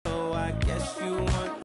So I guess you want.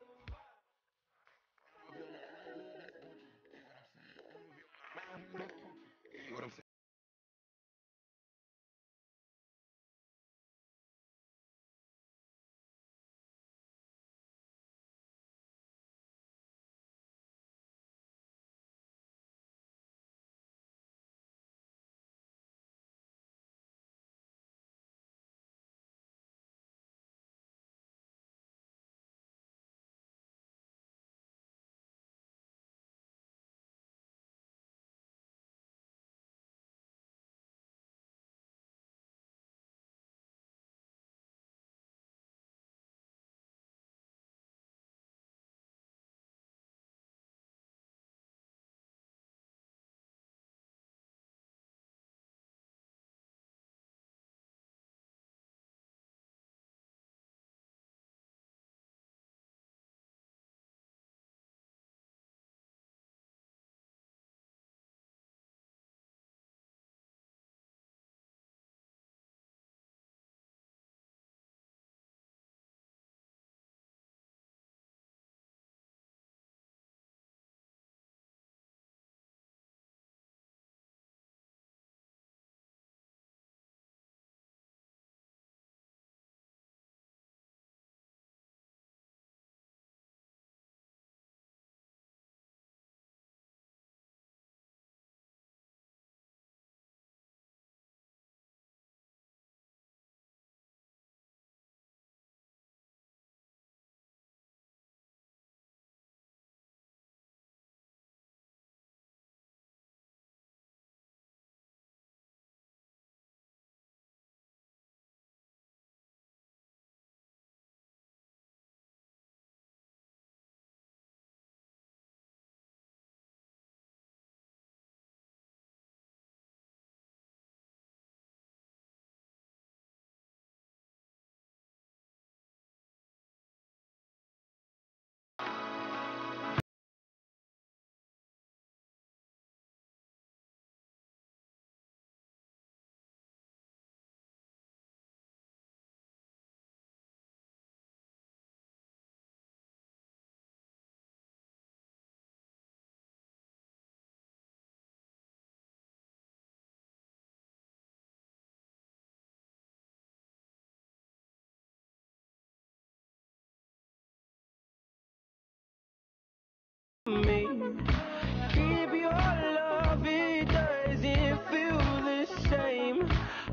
Me. Keep your love, it doesn't feel the same.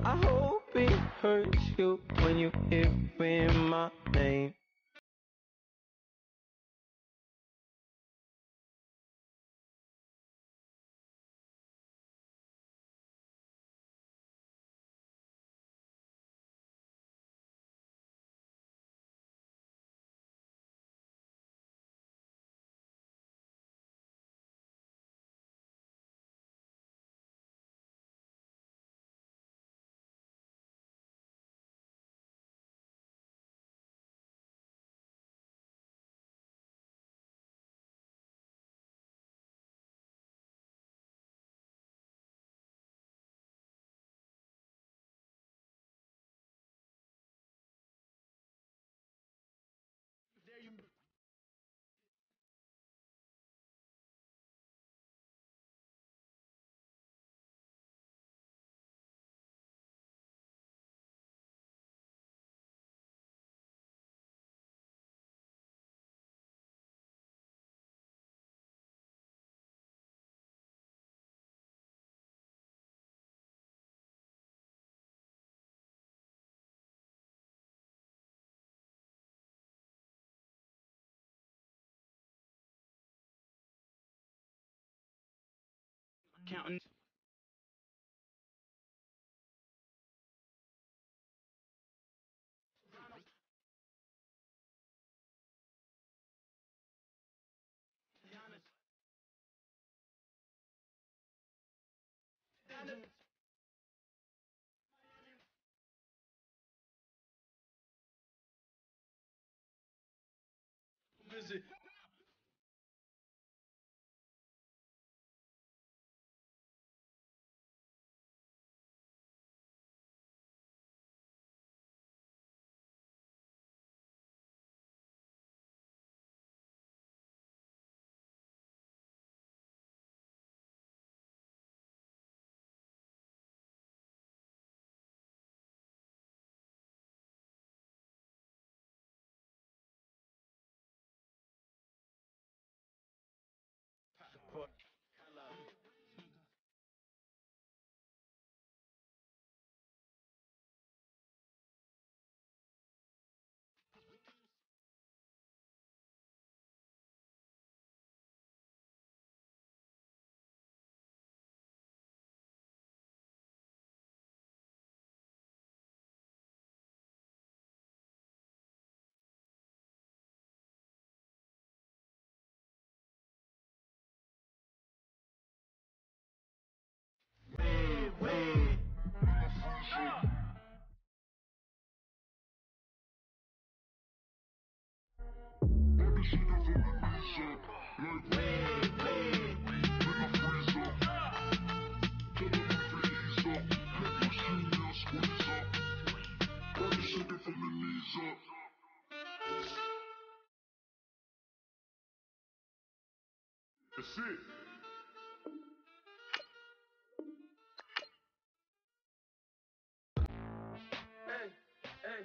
I hope it hurts you when you hear my name. Counting. Busy. That's it. Hey, hey.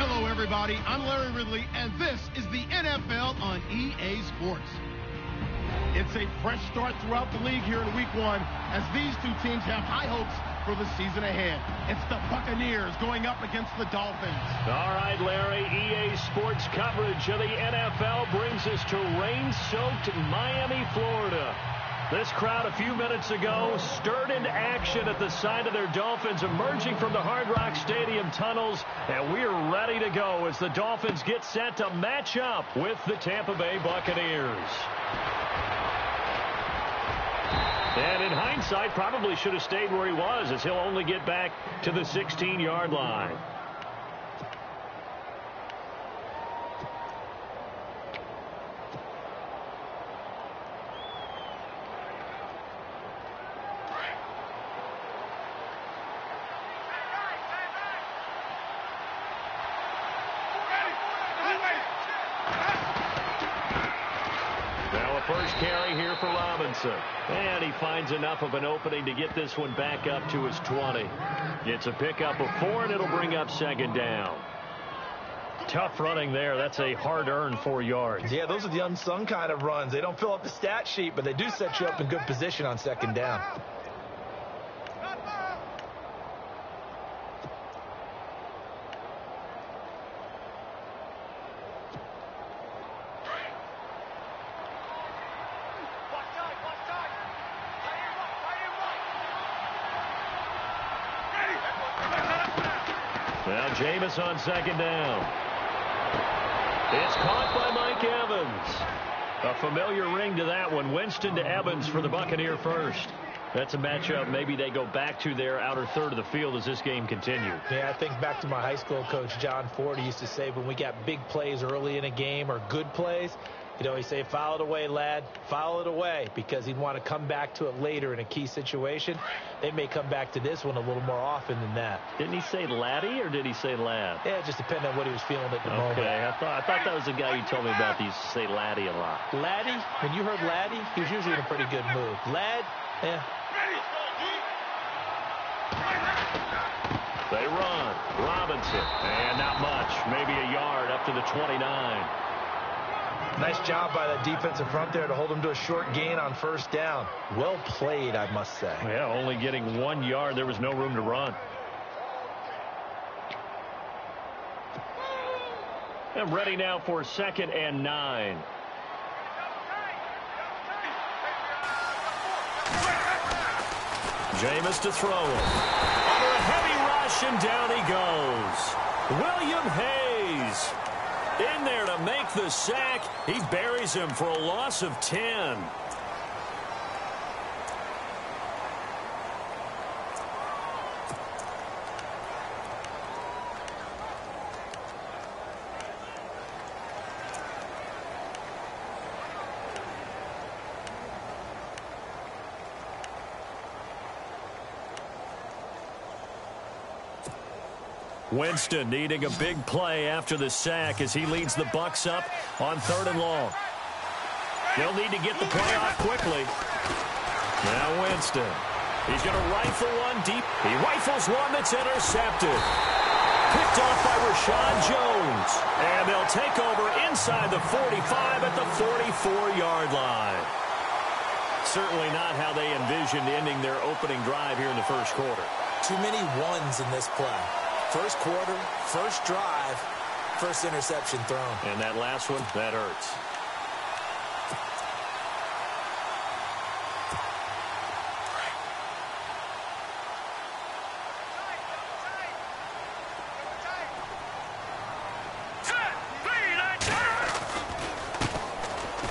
Hello, everybody. I'm Larry Ridley, and this is the NFL on EA Sports. It's a fresh start throughout the league here in Week 1 as these two teams have high hopes for the season ahead. It's the Buccaneers going up against the Dolphins. All right, Larry, EA Sports coverage of the NFL brings us to rain-soaked Miami, Florida. This crowd a few minutes ago stirred into action at the side of their Dolphins emerging from the Hard Rock Stadium tunnels, and we're ready to go as the Dolphins get set to match up with the Tampa Bay Buccaneers. And in hindsight, probably should have stayed where he was as he'll only get back to the 16-yard line. First carry here for Robinson. And he finds enough of an opening to get this one back up to his 20. It's a pickup of 4, and it'll bring up second down. Tough running there. That's a hard-earned 4 yards. Yeah, those are the unsung kind of runs. They don't fill up the stat sheet, but they do set you up in good position on second down. Jameis on second down. It's caught by Mike Evans. A familiar ring to that one. Winston to Evans for the Buccaneer first. That's a matchup maybe they go back to their outer third of the field as this game continues. Yeah, I think back to my high school coach, John Ford. He used to say when we got big plays early in a game or good plays, he'd always say, foul it away, lad, foul it away, because he'd want to come back to it later in a key situation. They may come back to this one a little more often than that. Didn't he say laddie or did he say lad? Yeah, it just depended on what he was feeling at the moment. Okay, I thought that was the guy you told me about that used to say laddie a lot. Laddie, when you heard laddie, he was usually in a pretty good mood. Lad, yeah. They run. Robinson. And not much. Maybe a yard up to the 29. Nice job by the defensive front there to hold him to a short gain on first down. Well played, I must say. Yeah, only getting 1 yard. There was no room to run. And ready now for 2nd and 9. Jameis to throw him. Under a heavy rush, and down he goes. William Hayes in there to make the sack. He buries him for a loss of 10. Winston needing a big play after the sack as he leads the Bucs up on 3rd and long. They'll need to get the play off quickly. Now Winston. He's going to rifle one deep. He rifles one that's intercepted. Picked off by Rashad Jones. And they'll take over inside the 45 at the 44-yard line. Certainly not how they envisioned ending their opening drive here in the first quarter. Too many ones in this play. First quarter, first drive, first interception thrown. And that last one, that hurts.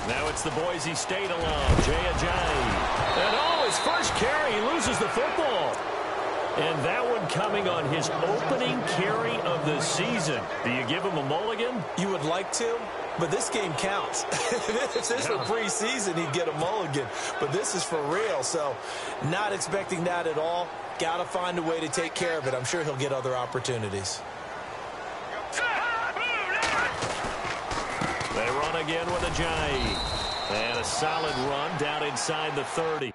Now it's the Boise State alum, Jay Ajayi. And his first carry, he loses the football. And that one coming on his opening carry of the season. Do you give him a mulligan? You would like to, but this game counts. If this were preseason, he'd get a mulligan. But this is for real, so not expecting that at all. Got to find a way to take care of it. I'm sure he'll get other opportunities. They run again with Ajayi. And a solid run down inside the 30.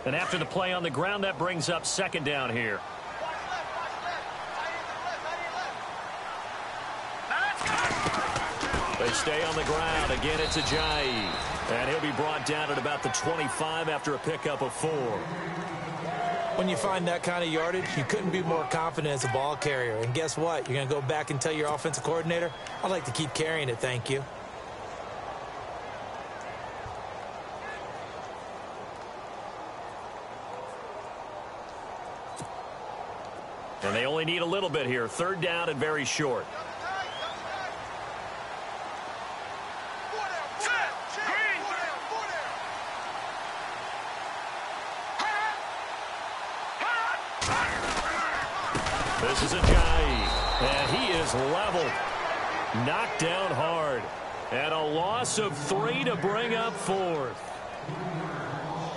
And after the play on the ground, that brings up second down here. They stay on the ground. Again, it's Ajayi. And he'll be brought down at about the 25 after a pickup of 4. When you find that kind of yardage, you couldn't be more confident as a ball carrier. And guess what? You're going to go back and tell your offensive coordinator, I'd like to keep carrying it, thank you. And they only need a little bit here. Third down and very short. This is Ajayi, and he is leveled. Knocked down hard. And a loss of 3 to bring up 4th.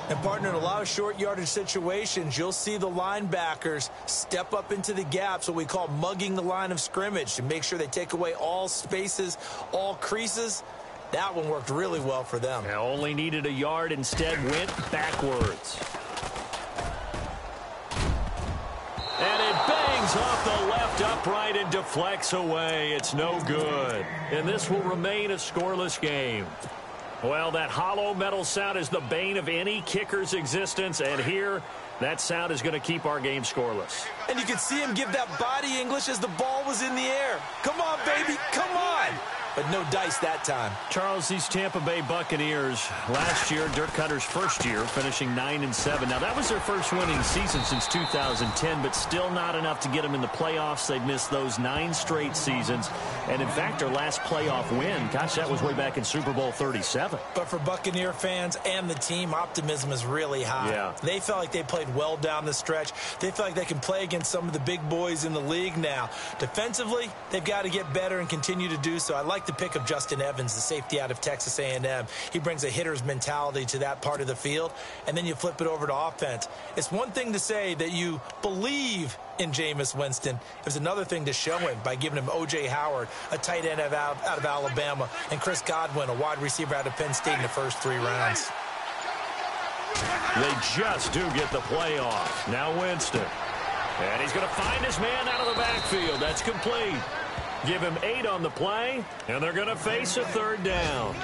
And, partner, in a lot of short yardage situations, you'll see the linebackers step up into the gaps, what we call mugging the line of scrimmage, to make sure they take away all spaces, all creases. That one worked really well for them. Now only needed a yard, instead went backwards. And it bangs off the left upright and deflects away. It's no good. And this will remain a scoreless game. Well, that hollow metal sound is the bane of any kicker's existence, and here, that sound is going to keep our game scoreless. And you can see him give that body English as the ball was in the air. Come on, baby, come on. But no dice that time. Charles, these Tampa Bay Buccaneers, last year, Dirk Cutter's first year, finishing 9-7. Now, that was their first winning season since 2010, but still not enough to get them in the playoffs. They've missed those 9 straight seasons. And, in fact, their last playoff win, gosh, that was way back in Super Bowl 37. But for Buccaneer fans and the team, optimism is really high. Yeah. They felt like they played well down the stretch. They feel like they can play against some of the big boys in the league now. Defensively, they've got to get better and continue to do so. I like the pick of Justin Evans, the safety out of Texas A&M. He brings a hitter's mentality to that part of the field, and then you flip it over to offense. It's one thing to say that you believe in Jameis Winston. It was another thing to show him by giving him O.J. Howard, a tight end out of Alabama, and Chris Godwin, a wide receiver out of Penn State in the first 3 rounds. They just do get the play off. Now Winston. And he's going to find his man out of the backfield. That's complete. Give him 8 on the play, and they're going to face a third down.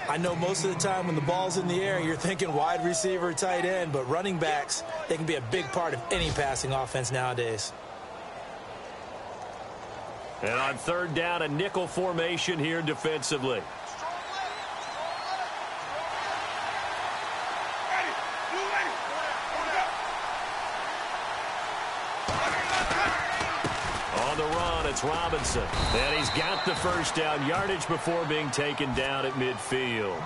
I know most of the time when the ball's in the air, you're thinking wide receiver, tight end, but running backs, they can be a big part of any passing offense nowadays. And on third down, a nickel formation here defensively. On the run, it's Robinson. And he's got the first down yardage before being taken down at midfield.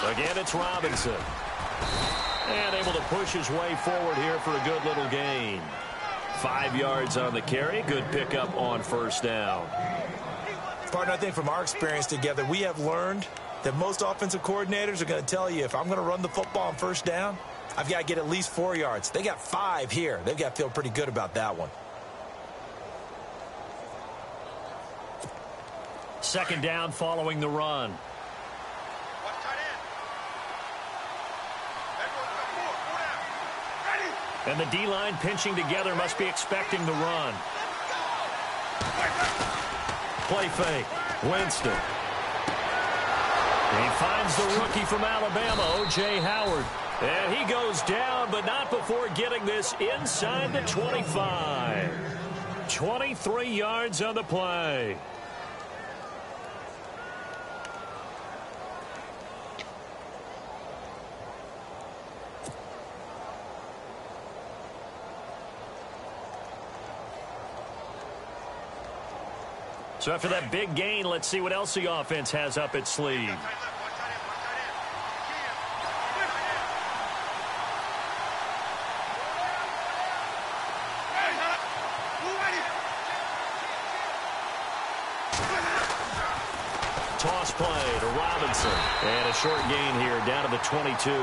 Again, it's Robinson. And able to push his way forward here for a good little gain. 5 yards on the carry. Good pickup on first down. Partner, I think from our experience together, we have learned that most offensive coordinators are going to tell you, if I'm going to run the football on first down, I've got to get at least 4 yards. They got 5 here. They've got to feel pretty good about that one. Second down following the run. And the D-line pinching together, must be expecting the run. Play fake. Winston. He finds the rookie from Alabama, O.J. Howard. And he goes down, but not before getting this inside the 25. 23 yards on the play. So after that big gain, let's see what else the offense has up its sleeve. toss play to Robinson. And a short gain here down to the 22.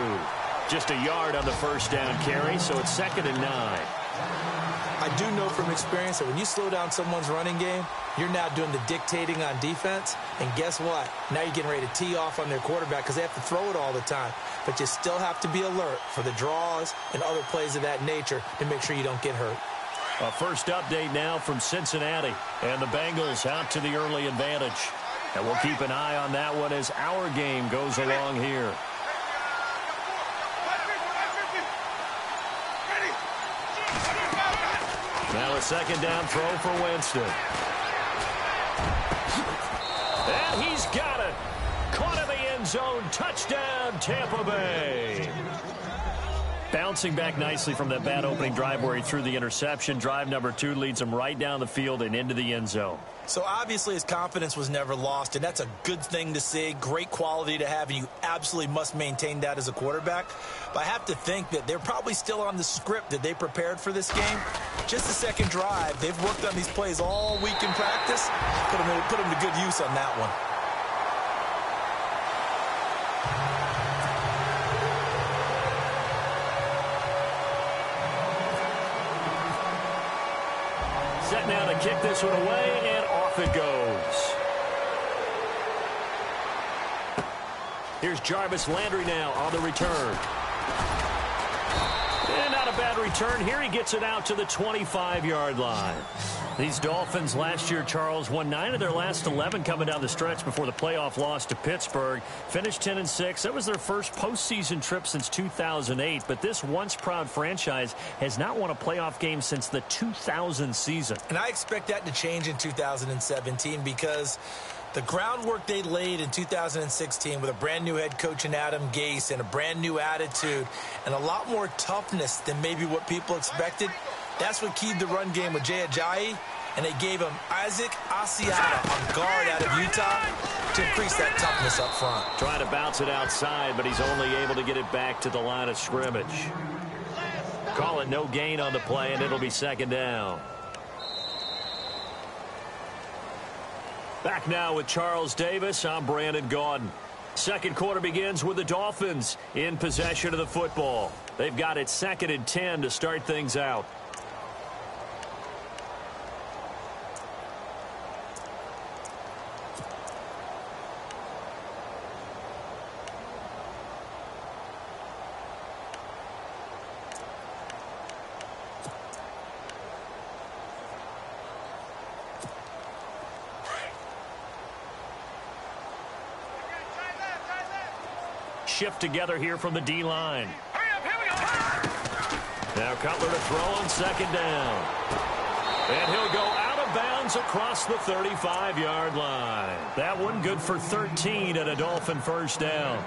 Just a yard on the first down carry, so it's 2nd and 9. I do know from experience that when you slow down someone's running game, you're now doing the dictating on defense. And guess what? Now you're getting ready to tee off on their quarterback because they have to throw it all the time. But you still have to be alert for the draws and other plays of that nature to make sure you don't get hurt. A first update now from Cincinnati. And the Bengals out to the early advantage. And we'll keep an eye on that one as our game goes along here. Now a 2nd down throw for Winston. And he's got it. Caught in the end zone. Touchdown, Tampa Bay. Bouncing back nicely from that bad opening drive where he threw the interception. Drive number 2 leads him right down the field and into the end zone. So obviously his confidence was never lost, and that's a good thing to see. Great quality to have, and you absolutely must maintain that as a quarterback. But I have to think that they're probably still on the script that they prepared for this game. Just the second drive, they've worked on these plays all week in practice. Put them to good use on that one. Set now to kick this one away, and off it goes. Here's Jarvis Landry now on the return. And not a bad return here. He gets it out to the 25-yard line. These Dolphins last year, Charles, won 9 of their last 11 coming down the stretch before the playoff loss to Pittsburgh. Finished 10-6. That was their first postseason trip since 2008. But this once-proud franchise has not won a playoff game since the 2000 season. And I expect that to change in 2017 because the groundwork they laid in 2016 with a brand-new head coach in Adam Gase and a brand-new attitude and a lot more toughness than maybe what people expected, that's what keyed the run game with Jay Ajayi, and they gave him Isaac Asiata on guard out of Utah to increase that toughness up front. Trying to bounce it outside, but he's only able to get it back to the line of scrimmage. Call it no gain on the play, and it'll be 2nd down. Back now with Charles Davis. I'm Brandon Gaudin. Second quarter begins with the Dolphins in possession of the football. They've got it 2nd and 10 to start things out. Shift together here from the D-line. Now Cutler to throw on 2nd down. And he'll go out of bounds across the 35-yard line. That one good for 13 and a Dolphin first down.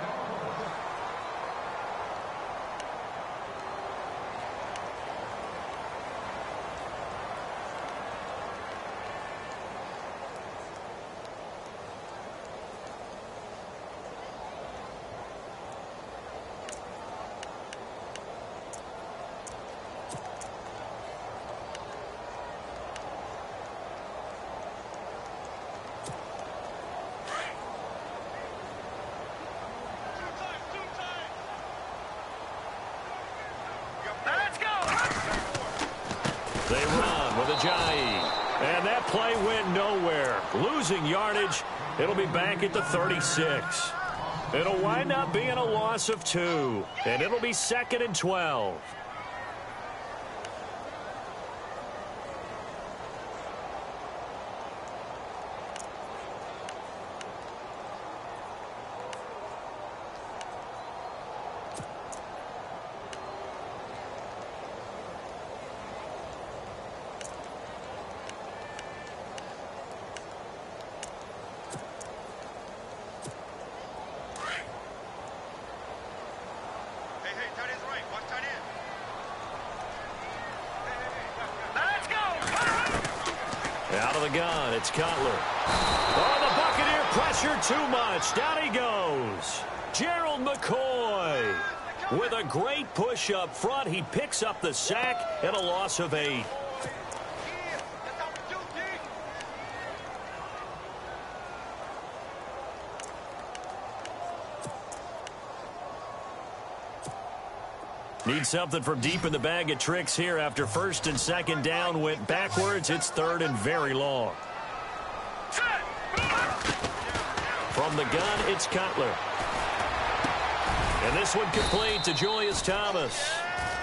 They run with Ajayi. And that play went nowhere. Losing yardage. It'll be back at the 36. It'll wind up being a loss of 2. And it'll be 2nd and 12. Out of the gun, it's Cutler. Oh, the Buccaneer pressure too much. Down he goes. Gerald McCoy with a great push up front. He picks up the sack and a loss of 8. Need something from deep in the bag of tricks here after first and second down went backwards. It's third and very long. From the gun, it's Cutler. And this one complete to Julius Thomas.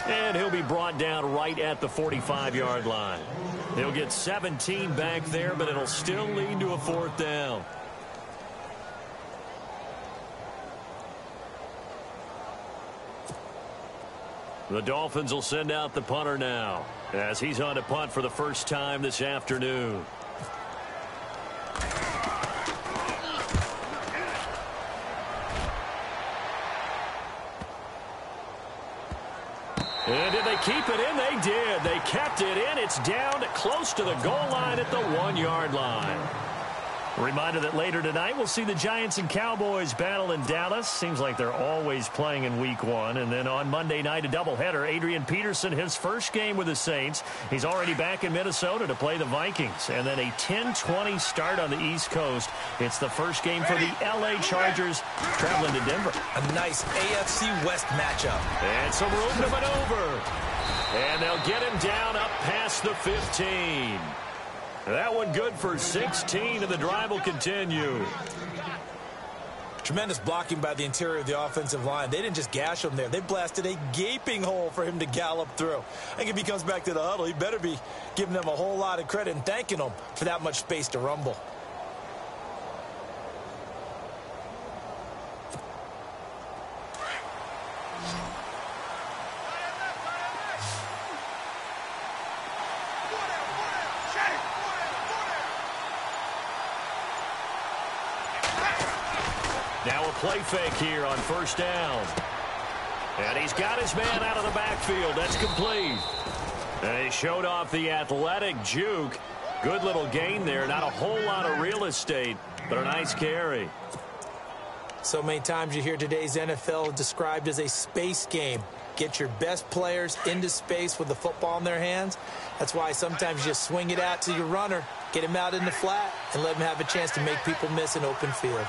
And he'll be brought down right at the 45-yard line. He'll get 17 back there, but it'll still lead to a fourth down. The Dolphins will send out the punter now as he's on to punt for the first time this afternoon. And did they keep it in? They did. They kept it in. It's down close to the goal line at the 1-yard line. Reminder that later tonight we'll see the Giants and Cowboys battle in Dallas. Seems like they're always playing in week 1. And then on Monday night, a doubleheader. Adrian Peterson, his first game with the Saints. He's already back in Minnesota to play the Vikings. And then a 10-20 start on the East Coast. It's the first game for the L.A. Chargers traveling to Denver. A nice AFC West matchup. And some room to maneuver. And they'll get him down up past the 15. That one good for 16, and the drive will continue. Tremendous blocking by the interior of the offensive line. They didn't just gash him there. They blasted a gaping hole for him to gallop through. I think if he comes back to the huddle, he better be giving them a whole lot of credit and thanking them for that much space to rumble. Now a play fake here on first down. And he's got his man out of the backfield. That's complete. And he showed off the athletic juke. Good little gain there. Not a whole lot of real estate, but a nice carry. So many times you hear today's NFL described as a space game. Get your best players into space with the football in their hands. That's why sometimes you just swing it out to your runner, get him out in the flat, and let him have a chance to make people miss an open field.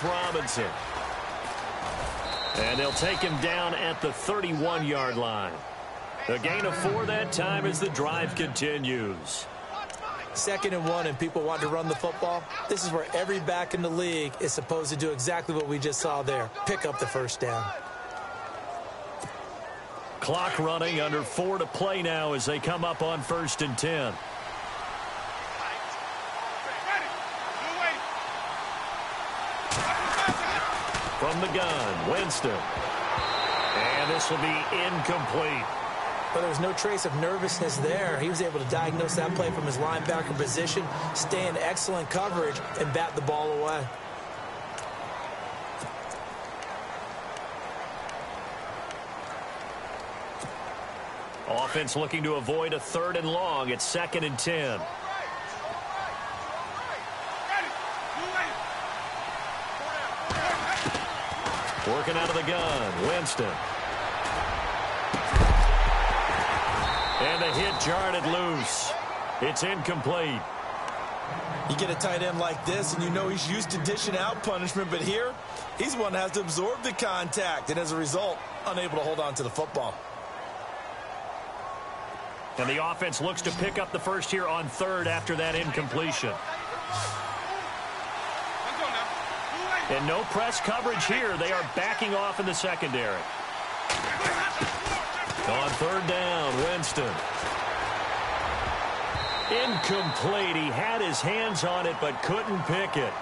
Robinson. And they'll take him down at the 31-yard line. A gain of 4 that time as the drive continues. 2nd and 1 and people want to run the football. This is where every back in the league is supposed to do exactly what we just saw there. Pick up the first down. Clock running, under 4 to play now as they come up on 1st and 10. From the gun, Winston. And this will be incomplete. But there was no trace of nervousness there. He was able to diagnose that play from his linebacker position, stay in excellent coverage, and bat the ball away. Offense looking to avoid a 3rd and long. It's 2nd and 10. Working out of the gun, Winston. And the hit jarred it loose. It's incomplete. You get a tight end like this, and you know he's used to dishing out punishment, but here, he's one that has to absorb the contact, and as a result, unable to hold on to the football. And the offense looks to pick up the first here on 3rd after that incompletion. And no press coverage here. They are backing off in the secondary. On 3rd down, Winston. Incomplete. He had his hands on it but couldn't pick it.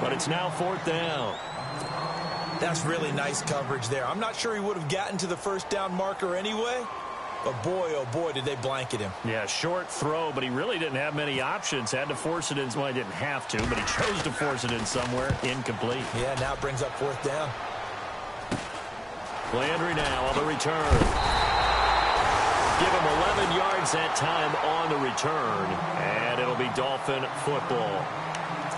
But it's now 4th down. That's really nice coverage there. I'm not sure he would have gotten to the first down marker anyway. But boy, oh boy, did they blanket him. Yeah, short throw, but he really didn't have many options. Had to force it in. Well, he didn't have to, but he chose to force it in somewhere. Incomplete. Yeah, now it brings up 4th down. Landry now on the return. Give him 11 yards that time on the return. And it'll be Dolphin football.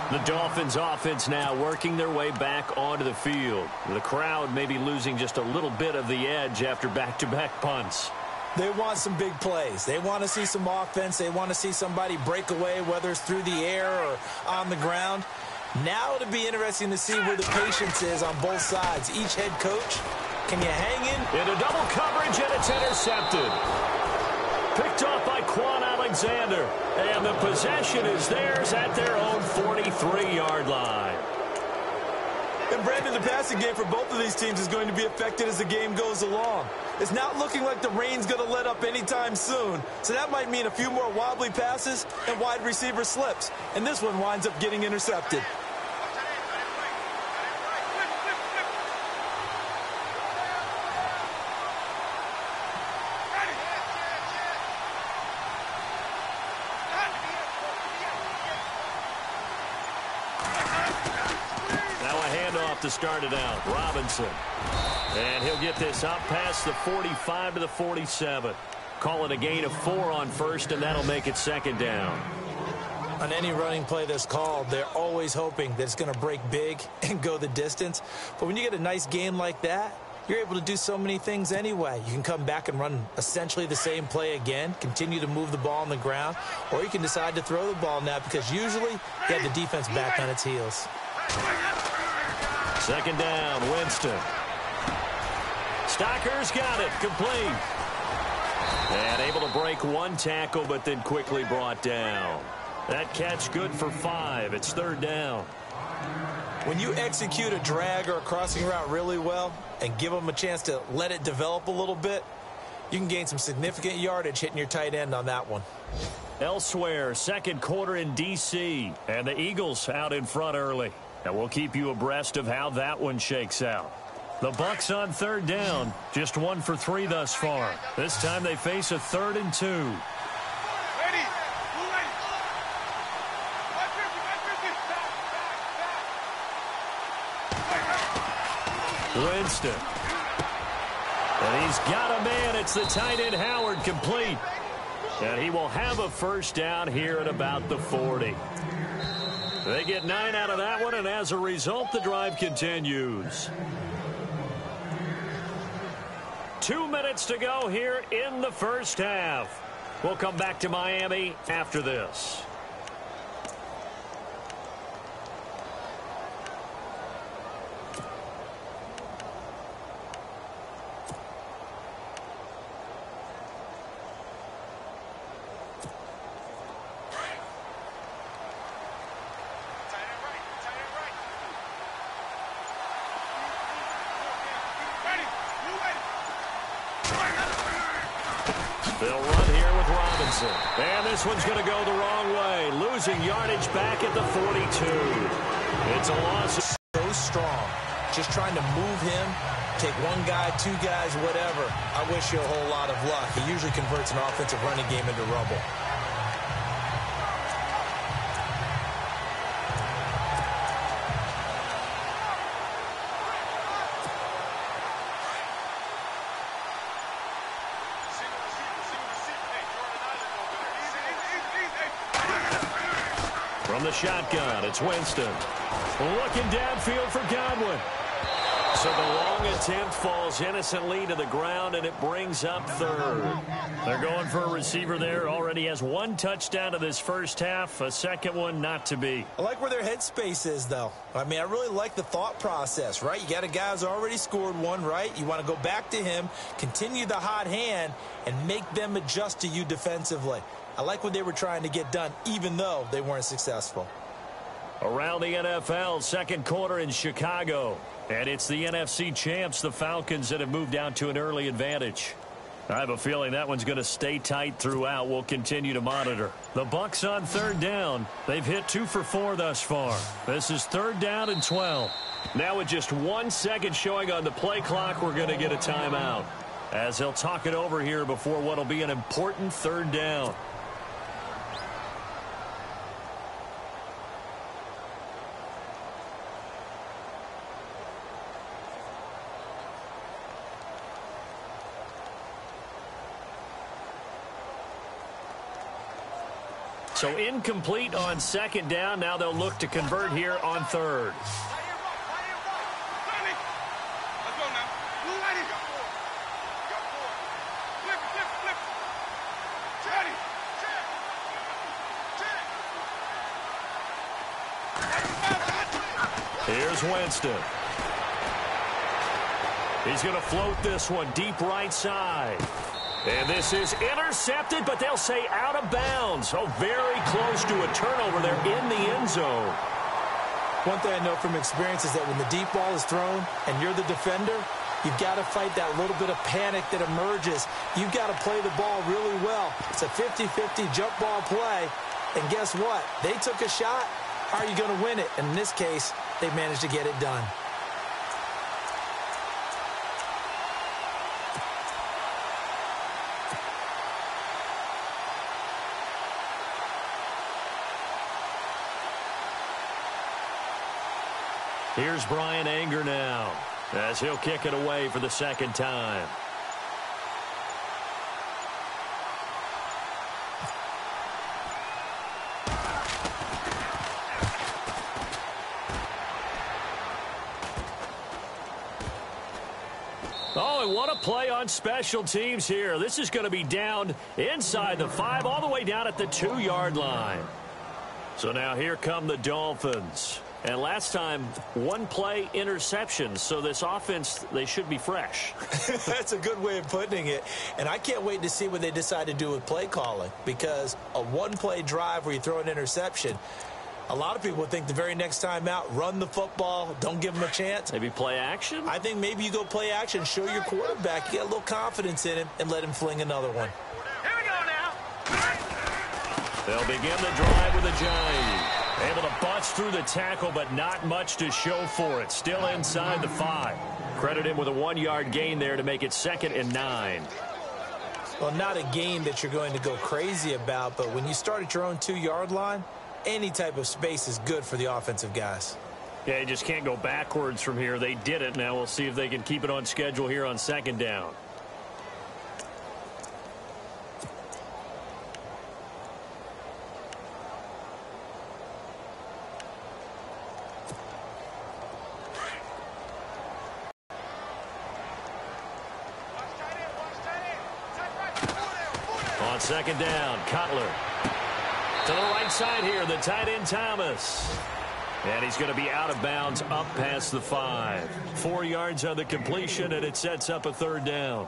The Dolphins offense now working their way back onto the field. The crowd may be losing just a little bit of the edge after back-to-back punts. They want some big plays. They want to see some offense. They want to see somebody break away, whether it's through the air or on the ground. Now it'll be interesting to see where the patience is on both sides. Each head coach, can you hang in? Into double coverage, and it's intercepted. Picked off by Quan Alexander. And the possession is theirs at their own 43-yard line. And Brandon, the passing game for both of these teams is going to be affected as the game goes along. It's not looking like the rain's going to let up anytime soon. So that might mean a few more wobbly passes and wide receiver slips. And this one winds up getting intercepted. To start it out, Robinson. And he'll get this up past the 45 to the 47. Call it a gain of 4 on first, and that'll make it second down. On any running play that's called, they're always hoping that it's going to break big and go the distance. But when you get a nice game like that, you're able to do so many things anyway. You can come back and run essentially the same play again, continue to move the ball on the ground, or you can decide to throw the ball now because usually you have the defense back on its heels. Second down, Winston. Stocker's got it, complete. And able to break one tackle, but then quickly brought down. That catch good for 5. It's third down. When you execute a drag or a crossing route really well and give them a chance to let it develop a little bit, you can gain some significant yardage hitting your tight end on that one. Elsewhere, second quarter in D.C., and the Eagles out in front early. And we'll keep you abreast of how that one shakes out. The Bucs on third down, just 1 for 3 thus far. This time they face a 3rd and 2. Winston. And he's got a man. It's the tight end Howard, complete. And he will have a first down here at about the 40. They get 9 out of that one, and as a result, the drive continues. 2 minutes to go here in the first half. We'll come back to Miami after this. They'll run here with Robinson. And this one's going to go the wrong way. Losing yardage back at the 42. It's a loss. So strong. Just trying to move him. Take one guy, 2 guys, whatever. I wish you a whole lot of luck. He usually converts an offensive running game into rubble. From the shotgun, it's Winston. Looking downfield for Godwin. So the long attempt falls innocently to the ground, and it brings up 3rd. They're going for a receiver there. Already has 1 touchdown to this first half. A second one not to be. I like where their headspace is, though. I mean, I really like the thought process, right? You got a guy who's already scored 1, right? You want to go back to him, continue the hot hand, and make them adjust to you defensively. I like what they were trying to get done, even though they weren't successful. Around the NFL, second quarter in Chicago. And it's the NFC champs, the Falcons, that have moved out to an early advantage. I have a feeling that one's going to stay tight throughout. We'll continue to monitor. The Bucs on third down. They've hit 2 for 4 thus far. This is 3rd down and 12. Now with just 1 second showing on the play clock, we're going to get a timeout, as they'll talk it over here before what will be an important 3rd down. So incomplete on 2nd down. Now they'll look to convert here on 3rd. Here's Winston. He's going to float this one deep right side. And this is intercepted, but they'll say out of bounds. Oh, very close to a turnover there in the end zone. One thing I know from experience is that when the deep ball is thrown and you're the defender, you've got to fight that little bit of panic that emerges. You've got to play the ball really well. It's a 50-50 jump ball play. And guess what? They took a shot. How are you going to win it? And in this case, they managed to get it done. Here's Brian Anger now as he'll kick it away for the second time. Oh, and what a play on special teams here. This is going to be down inside the 5, all the way down at the 2-yard line. So now here come the Dolphins. And last time, one play interception. So this offense, they should be fresh. That's a good way of putting it. And I can't wait to see what they decide to do with play calling. Because a one-play drive where you throw an interception, a lot of people would think the very next time out, run the football, don't give them a chance. Maybe play action? I think maybe you go play action, show your quarterback, you get a little confidence in him, and let him fling another one. Here we go now. They'll begin the drive with a Giant. Able to bust through the tackle, but not much to show for it. Still inside the 5. Credit him with a 1-yard gain there to make it 2nd and 9. Well, not a gain that you're going to go crazy about, but when you start at your own 2-yard line, any type of space is good for the offensive guys. Yeah, you just can't go backwards from here. They did it. Now we'll see if they can keep it on schedule here on 2nd down. On 2nd down, Cutler. To the right side here, the tight end Thomas. And he's going to be out of bounds up past the 5. 4 yards on the completion, and it sets up a 3rd down.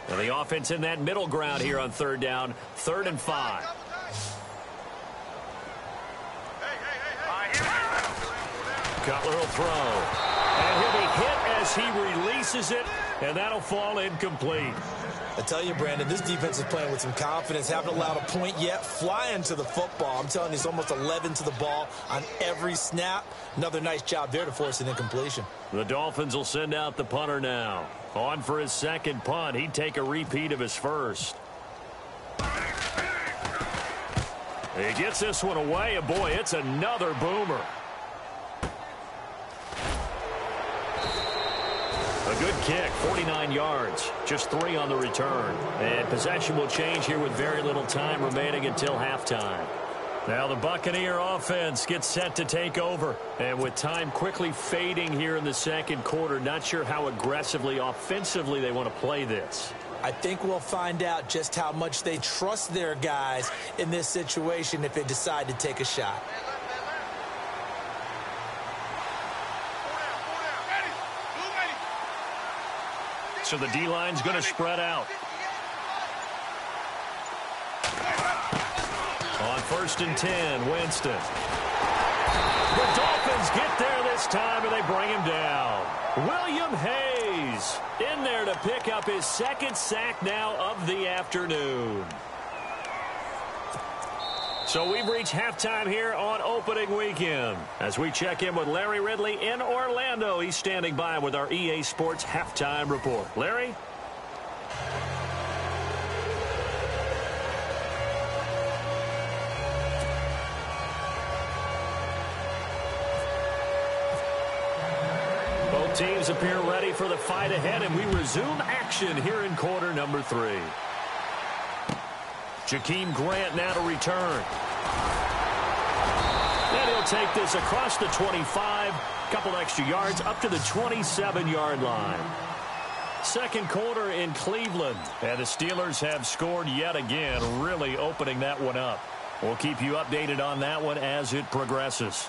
And the offense in that middle ground here on 3rd down, 3rd and 5. Cutler will throw. And he'll be hit as he releases it, and that'll fall incomplete. I tell you, Brandon, this defense is playing with some confidence. Haven't allowed a point yet. Flying to the football. I'm telling you, it's almost 11 to the ball on every snap. Another nice job there to force an incompletion. The Dolphins will send out the punter now. On for his 2nd punt. He'd take a repeat of his 1st. He gets this one away, and boy, it's another boomer. A good kick, 49 yards, just 3 on the return. And possession will change here with very little time remaining until halftime. Now the Buccaneer offense gets set to take over. And with time quickly fading here in the 2nd quarter, not sure how aggressively, offensively they want to play this. I think we'll find out just how much they trust their guys in this situation if they decide to take a shot. So the D-line's going to spread out. On 1st and 10, Winston. The Dolphins get there this time, and they bring him down. William Hayes in there to pick up his 2nd sack now of the afternoon. So we've reached halftime here on opening weekend. As we check in with Larry Ridley in Orlando, he's standing by with our EA Sports halftime report. Larry? Both teams appear ready for the fight ahead, and we resume action here in quarter number 3. Jakeem Grant now to return. And he'll take this across the 25, couple extra yards up to the 27-yard line. Second quarter in Cleveland, and the Steelers have scored yet again, really opening that one up. We'll keep you updated on that one as it progresses.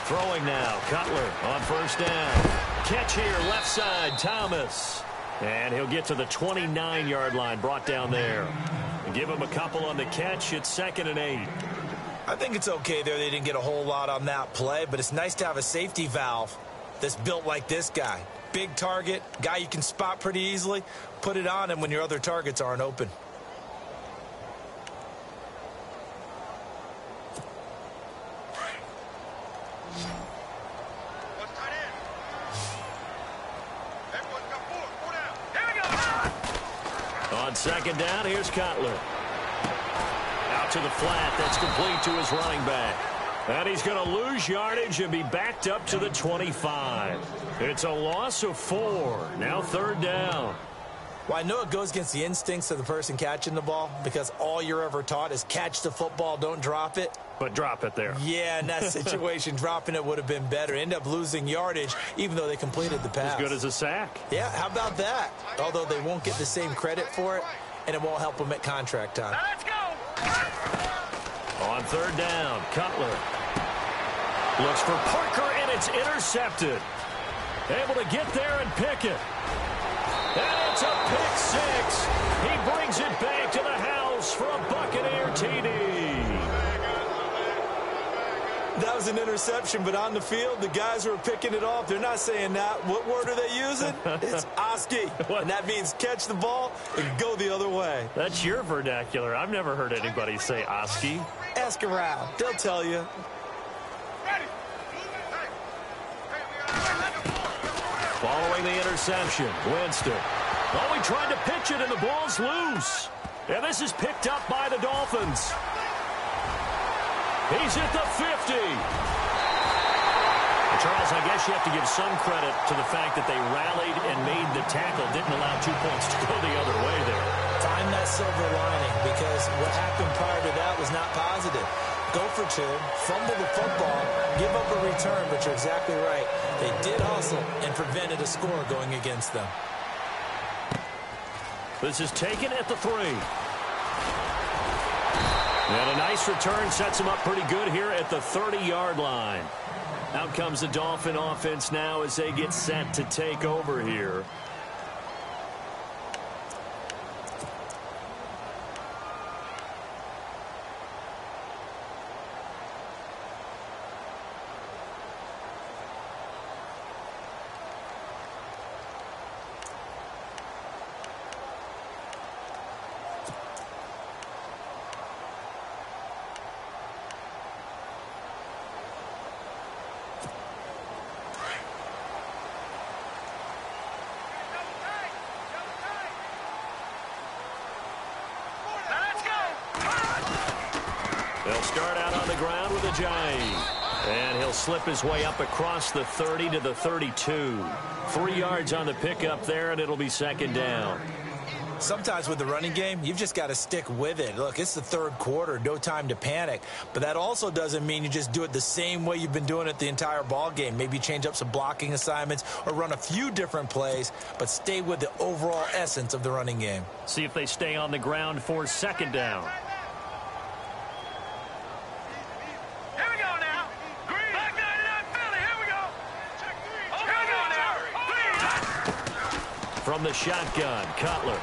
Throwing now, Cutler on first down. Catch here, left side, Thomas. And he'll get to the 29-yard line, brought down there. And give him a couple on the catch. It's 2nd and 8. I think it's okay there. They didn't get a whole lot on that play, but it's nice to have a safety valve that's built like this guy. Big target, guy you can spot pretty easily. Put it on him when your other targets aren't open. On second down, here's Cutler. Out to the flat. That's complete to his running back. And he's going to lose yardage and be backed up to the 25. It's a loss of 4. Now 3rd down. Well, I know it goes against the instincts of the person catching the ball because all you're ever taught is catch the football, don't drop it. But drop it there. Yeah, in that situation, dropping it would have been better. End up losing yardage, even though they completed the pass. As good as a sack. Yeah, how about that? Although they won't get the same credit for it, and it won't help them at contract time. Now let's go. On 3rd down, Cutler looks for Parker, and it's intercepted. Able to get there and pick it. And it's a pick 6. He brings it back to the house for a Buccaneer TD. That was an interception, but on the field, the guys who are picking it off, they're not saying that. What word are they using? It's Oski. And that means catch the ball and go the other way. That's your vernacular. I've never heard anybody say Oski. Ask around. They'll tell you. Following the interception, Winston. Oh, he tried to pitch it, and the ball's loose. And this is picked up by the Dolphins. He's at the 50. Charles, I guess you have to give some credit to the fact that they rallied and made the tackle, didn't allow 2 points to go the other way there. Find that silver lining, because what happened prior to that was not positive. Go for 2, fumble the football, give up a return, but you're exactly right. They did hustle and prevented a score going against them. This is taken at the 3. And a nice return sets him up pretty good here at the 30-yard line. Out comes the Dolphin offense now as they get set to take over here. They'll start out on the ground with a Ajayi. And he'll slip his way up across the 30 to the 32. 3 yards on the pickup there, and it'll be 2nd down. Sometimes with the running game, you've just got to stick with it. Look, it's the 3rd quarter, no time to panic. But that also doesn't mean you just do it the same way you've been doing it the entire ball game. Maybe change up some blocking assignments or run a few different plays, but stay with the overall essence of the running game. See if they stay on the ground for 2nd down. Here we go now. Green. Back 99 Philly. Here we go. Here we go now. From the shotgun, Cutler.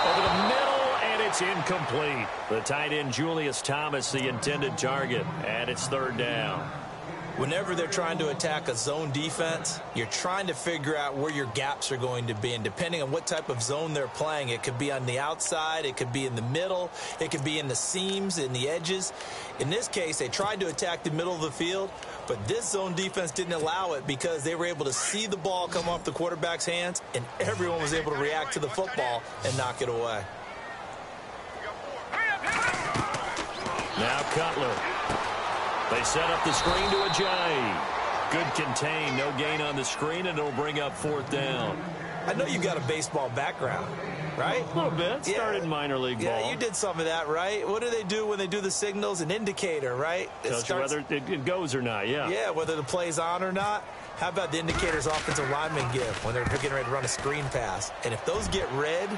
Over the middle, and it's incomplete. The tight end, Julius Thomas, the intended target, and it's 3rd down. Whenever they're trying to attack a zone defense, you're trying to figure out where your gaps are going to be. And depending on what type of zone they're playing, it could be on the outside, it could be in the middle, it could be in the seams, in the edges. In this case, they tried to attack the middle of the field, but this zone defense didn't allow it because they were able to see the ball come off the quarterback's hands, and everyone was able to react to the football and knock it away. Now Cutler. They set up the screen to Ajayi. Good contain, no gain on the screen, and it'll bring up 4th down. I know you've got a baseball background, right? A little bit. Started minor league ball. Yeah, you did some of that, right? What do they do when they do the signals? An indicator, right? Tells you whether it goes or not, yeah. Yeah, whether the play's on or not. How about the indicators offensive linemen give when they're getting ready to run a screen pass? And if those get red,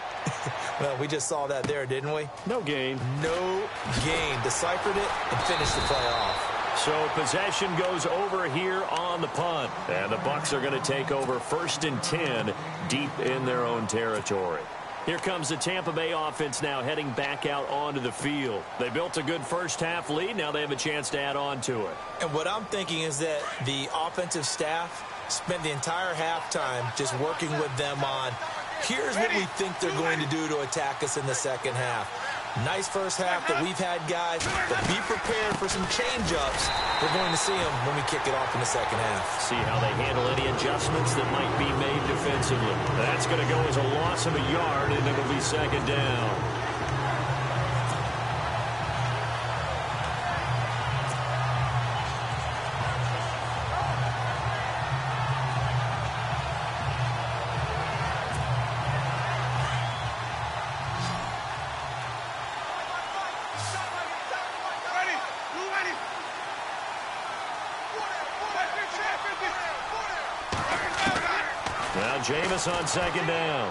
well, we just saw that there, didn't we? No gain. No gain. Deciphered it and finished the play off. So possession goes over here on the punt. And the Bucs are going to take over 1st and 10 deep in their own territory. Here comes the Tampa Bay offense now heading back out onto the field. They built a good first half lead. Now they have a chance to add on to it. And what I'm thinking is that the offensive staff spent the entire halftime just working with them on, here's what we think they're going to do to attack us in the second half. Nice first half that we've had, guys, but be prepared for some change-ups. We're going to see them when we kick it off in the second half. See how they handle any adjustments that might be made defensively. That's going to go as a loss of a yard, and it'll be 2nd down. Jameis on 2nd down.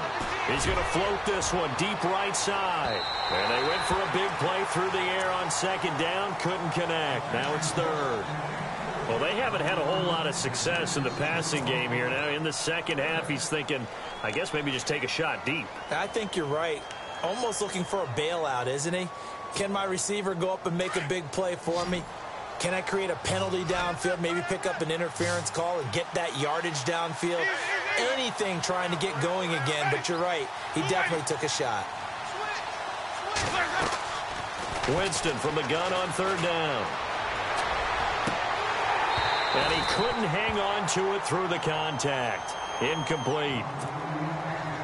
He's going to float this one deep right side. And they went for a big play through the air on 2nd down. Couldn't connect. Now it's 3rd. Well, they haven't had a whole lot of success in the passing game here. Now in the second half, he's thinking, I guess maybe just take a shot deep. I think you're right. Almost looking for a bailout, isn't he? Can my receiver go up and make a big play for me? Can I create a penalty downfield, maybe pick up an interference call and get that yardage downfield? Anything trying to get going again, but you're right. He definitely took a shot. Winston from the gun on 3rd down. And he couldn't hang on to it through the contact. Incomplete.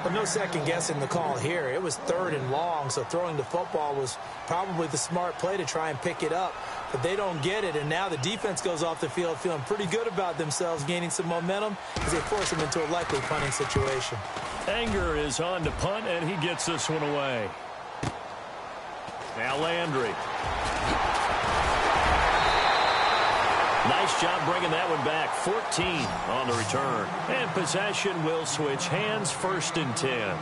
But no second guessing the call here. It was 3rd and long, so throwing the football was probably the smart play to try and pick it up. But they don't get it, and now the defense goes off the field feeling pretty good about themselves, gaining some momentum as they force them into a likely punting situation. Anger is on to punt, and he gets this one away. Now Landry. Nice job bringing that one back. 14 on the return. And possession will switch hands. 1st and 10.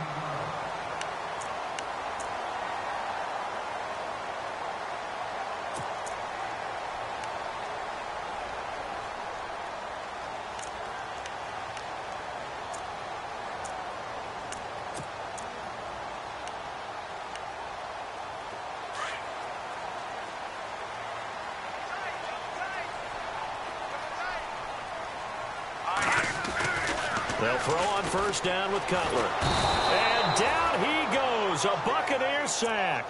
They'll throw on 1st down with Cutler. And down he goes. A Buccaneer sack.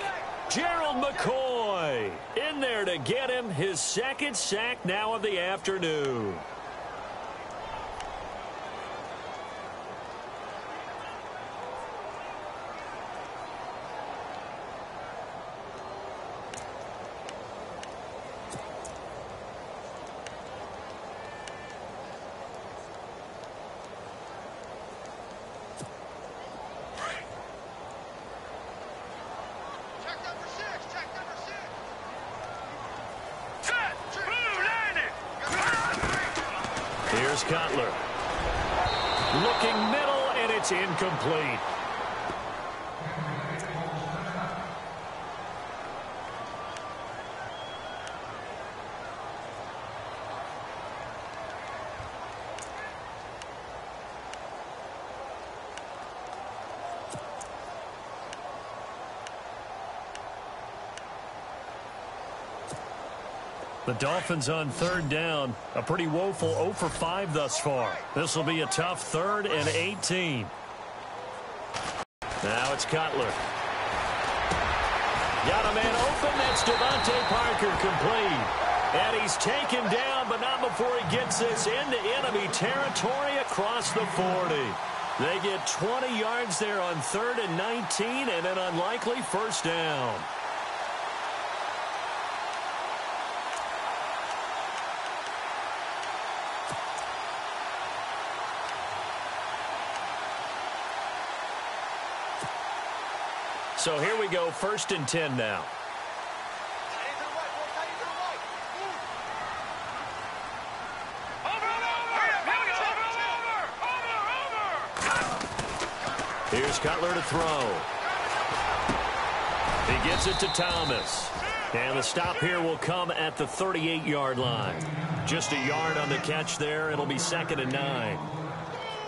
Gerald McCoy in there to get him his 2nd sack now of the afternoon. Here's Cutler. Looking middle, and it's incomplete. The Dolphins on third down. A pretty woeful 0 for 5 thus far. This will be a tough 3rd and 18. Now it's Cutler. Got a man open. That's Devontae Parker complete. And he's taken down, but not before he gets this into enemy territory across the 40. They get 20 yards there on 3rd and 19 and an unlikely first down. So here we go, 1st and 10 now. Here's Cutler to throw. He gets it to Thomas. And the stop here will come at the 38-yard line. Just a yard on the catch there. It'll be 2nd and 9.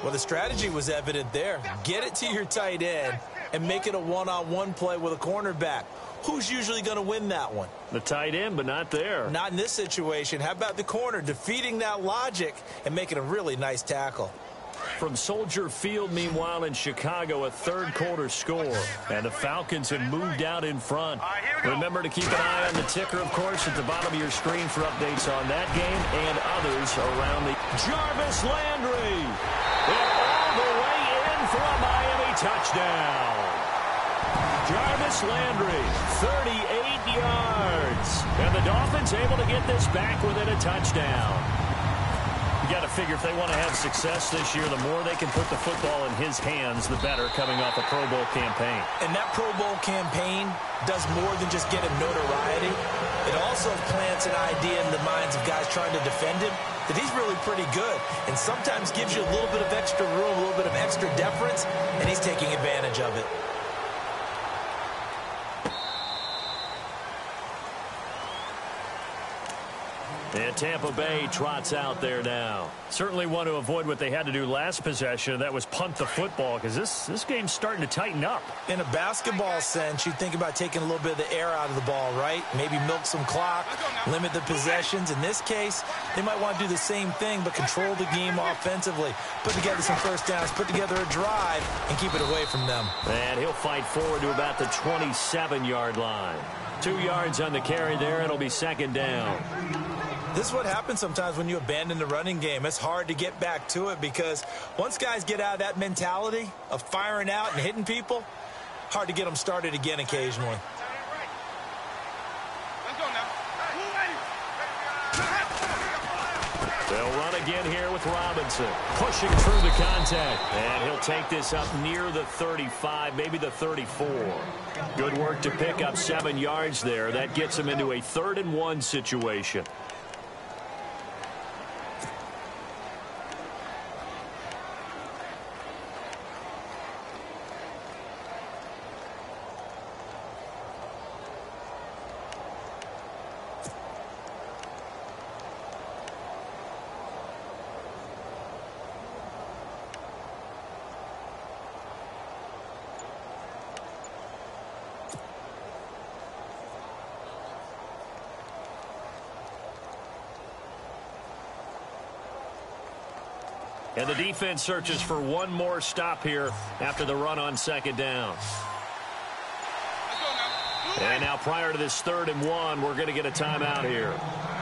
Well, the strategy was evident there. Get it to your tight end and make it a one-on-one play with a cornerback. Who's usually going to win that one? The tight end, but not there. Not in this situation. How about the corner defeating that logic and making a really nice tackle? From Soldier Field, meanwhile, in Chicago, a third-quarter score. And the Falcons have moved out in front. Remember to keep an eye on the ticker, of course, at the bottom of your screen for updates on that game and others around the... Jarvis Landry! And all the way in for a Miami touchdown. Jarvis Landry, 38 yards. And the Dolphins able to get this back within a touchdown. You got to figure if they want to have success this year, the more they can put the football in his hands, the better, coming off a Pro Bowl campaign. And that Pro Bowl campaign does more than just get him notoriety. It also plants an idea in the minds of guys trying to defend him that he's really pretty good and sometimes gives you a little bit of extra room, a little bit of extra deference, and he's taking advantage of it. And Tampa Bay trots out there now. Certainly want to avoid what they had to do last possession. That was punt the football, because this game's starting to tighten up. In a basketball sense, you think about taking a little bit of the air out of the ball, right? Maybe milk some clock, limit the possessions. In this case, they might want to do the same thing, but control the game offensively. Put together some first downs, put together a drive, and keep it away from them. And he'll fight forward to about the 27-yard line. 2 yards on the carry there. It'll be 2nd down. This is what happens sometimes when you abandon the running game. It's hard to get back to it because once guys get out of that mentality of firing out and hitting people, hard to get them started again occasionally. They'll run again here with Robinson. Pushing through the contact. And he'll take this up near the 35, maybe the 34. Good work to pick up 7 yards there. That gets him into a 3rd and 1 situation. And the defense searches for one more stop here after the run on 2nd down. And now prior to this 3rd and 1, we're going to get a timeout here.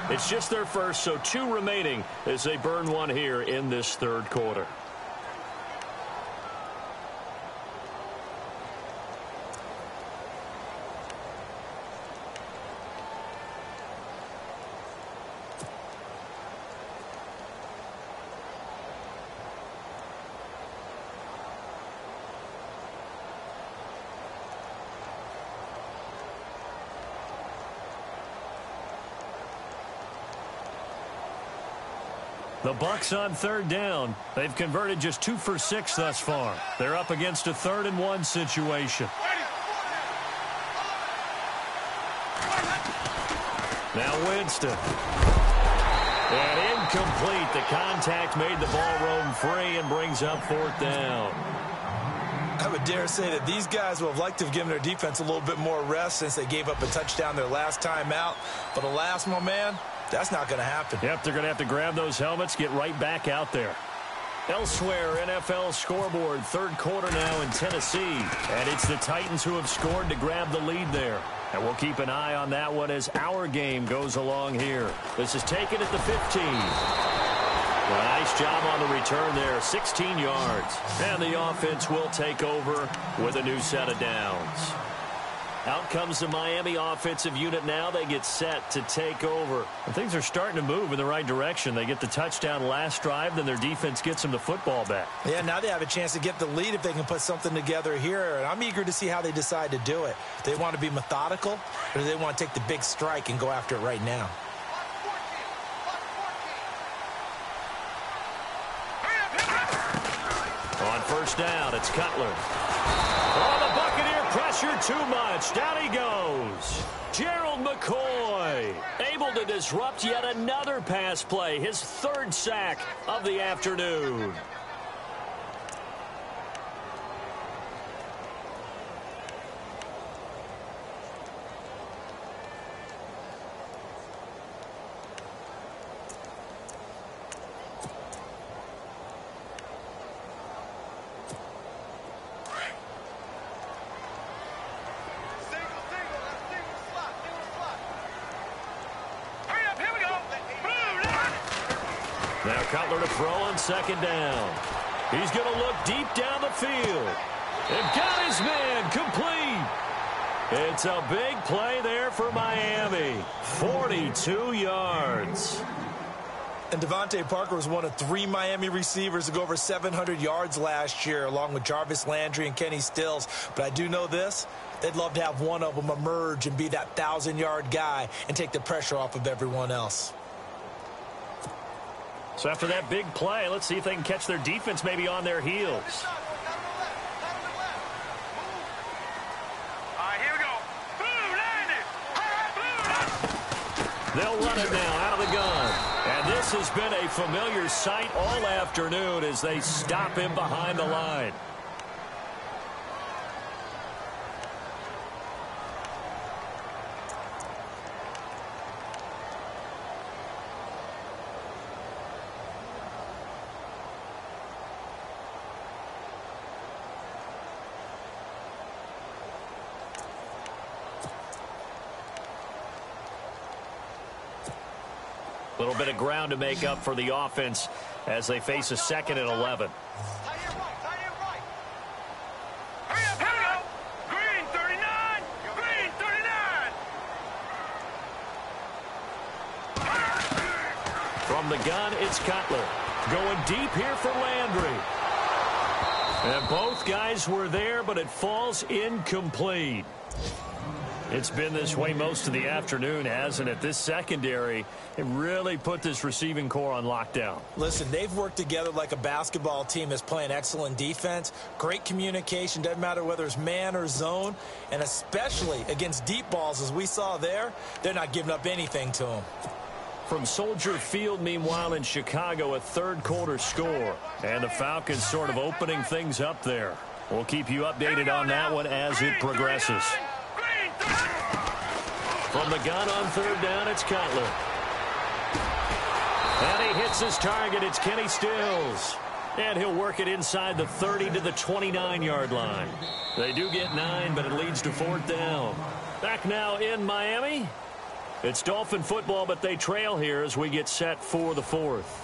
It's just their first, so 2 remaining as they burn one here in this 3rd quarter. The Bucs on 3rd down. They've converted just 2 for 6 thus far. They're up against a 3rd and 1 situation. Now Winston. And incomplete. The contact made the ball roam free and brings up 4th down. I would dare say that these guys would have liked to have given their defense a little bit more rest since they gave up a touchdown their last time out. But alas, my man, That's not going to happen. Yep, they're going to have to grab those helmets, get right back out there. Elsewhere, NFL scoreboard, third quarter now in Tennessee. And it's the Titans who have scored to grab the lead there. And we'll keep an eye on that one as our game goes along here. This is taken at the 15. Well, nice job on the return there, 16 yards. And the offense will take over with a new set of downs. Out comes the Miami offensive unit now. They get set to take over. And things are starting to move in the right direction. They get the touchdown last drive, then their defense gets them the football back. Yeah, now they have a chance to get the lead if they can put something together here. And I'm eager to see how they decide to do it. Do they want to be methodical, or do they want to take the big strike and go after it right now? On first down, it's Cutler. Oh, the Buccaneer pressure too much. Down he goes. Gerald McCoy able to disrupt yet another pass play. His third sack of the afternoon. Now Cutler to throw on second down. He's going to look deep down the field. And got his man complete. It's a big play there for Miami. 42 yards. And Devontae Parker was one of 3 Miami receivers to go over 700 yards last year, along with Jarvis Landry and Kenny Stills. But I do know this. They'd love to have one of them emerge and be that 1,000-yard guy and take the pressure off of everyone else. So after that big play, let's see if they can catch their defense maybe on their heels. All right, here we go. They'll run it now out of the gun. And this has been a familiar sight all afternoon as they stop him behind the line. A little bit of ground to make up for the offense as they face a 2nd and 11. Hurry up, here we go. Green 39. Green 39. From the gun, it's Cutler. Going deep here for Landry. And both guys were there, but it falls incomplete. It's been this way most of the afternoon, hasn't it? This secondary, it really put this receiving core on lockdown. Listen, they've worked together like a basketball team that's playing excellent defense. Great communication, doesn't matter whether it's man or zone. And especially against deep balls, as we saw there, they're not giving up anything to them. From Soldier Field, meanwhile, in Chicago, a third quarter score. And the Falcons sort of opening things up there. We'll keep you updated on that one as it progresses. From the gun on third down, it's Cutler. And he hits his target. It's Kenny Stills. And he'll work it inside the 30 to the 29-yard line. They do get 9, but it leads to 4th down. Back now in Miami. It's Dolphin football, but they trail here as we get set for the 4th.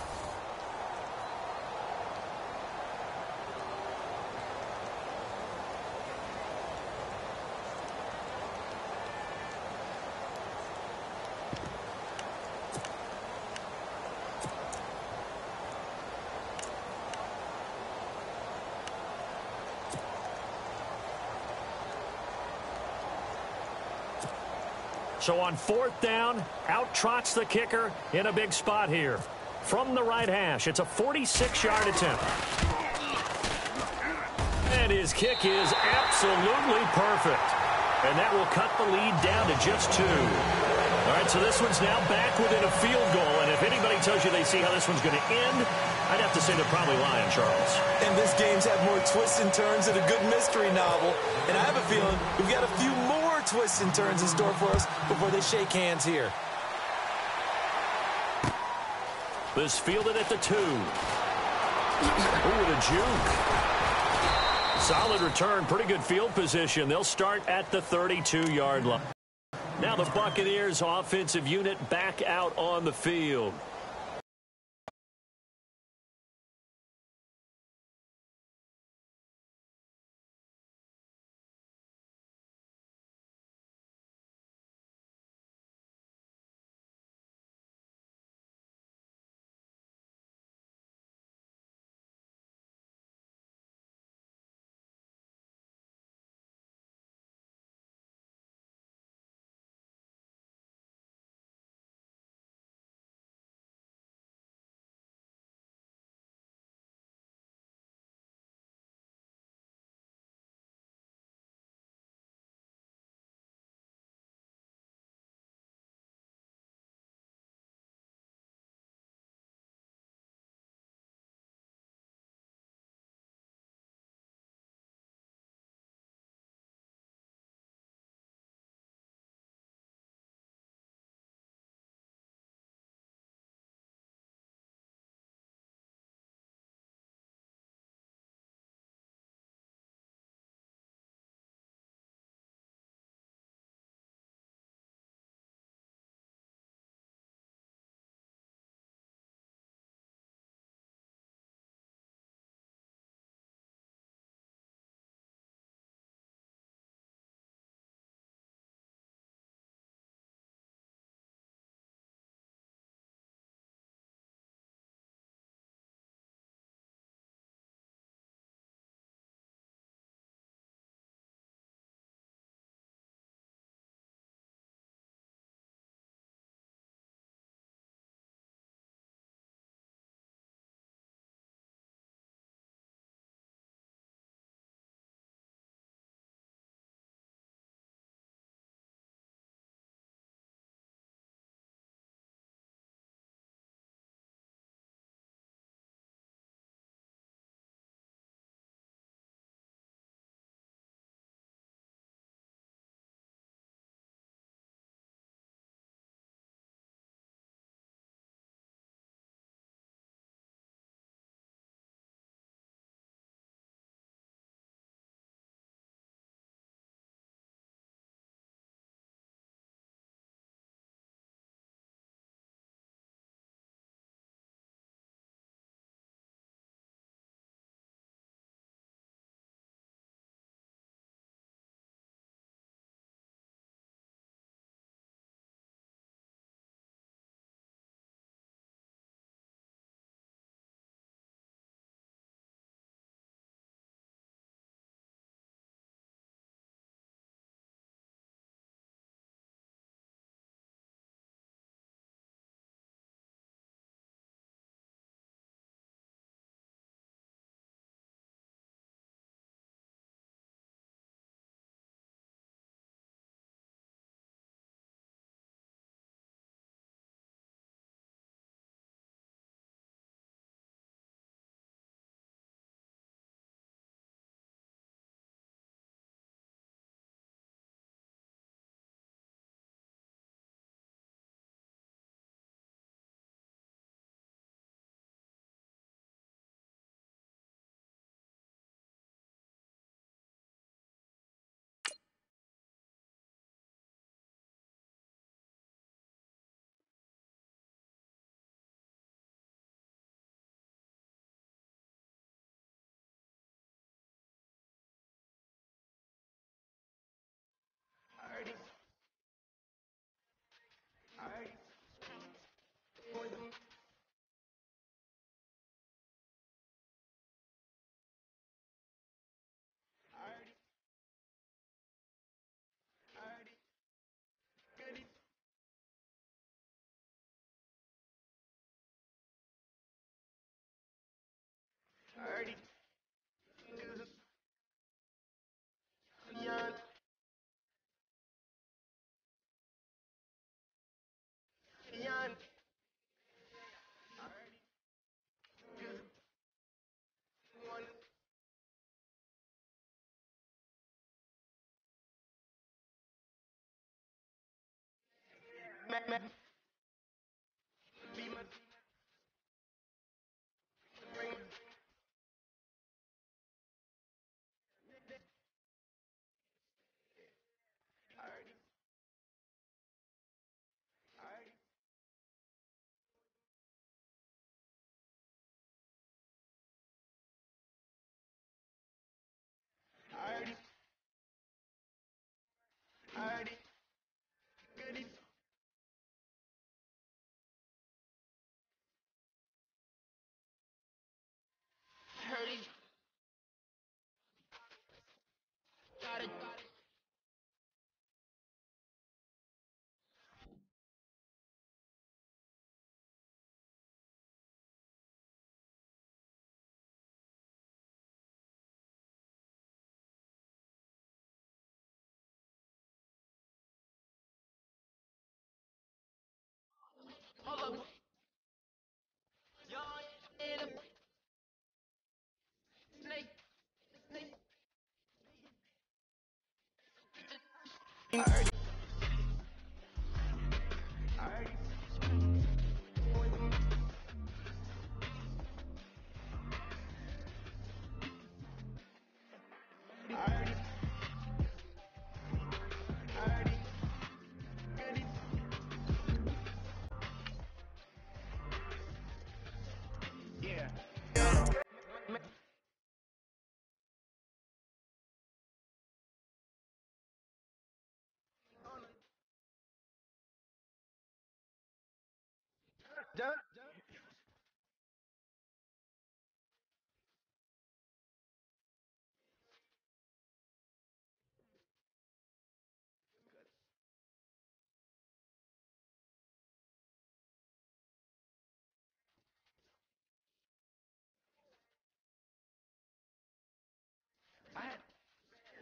So on 4th down, out trots the kicker in a big spot here. From the right hash, it's a 46-yard attempt. And his kick is absolutely perfect. And that will cut the lead down to just 2. All right, so this one's now back within a field goal. And if anybody tells you they see how this one's going to end, I'd have to say they're probably lying, Charles. And this game's had more twists and turns than a good mystery novel. And I have a feeling we've got a few more twists and turns in store for us before they shake hands here. This fielded at the 2. Ooh, with a juke. Solid return, pretty good field position. They'll start at the 32-yard line. Now the Buccaneers offensive unit back out on the field.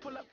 Pull up.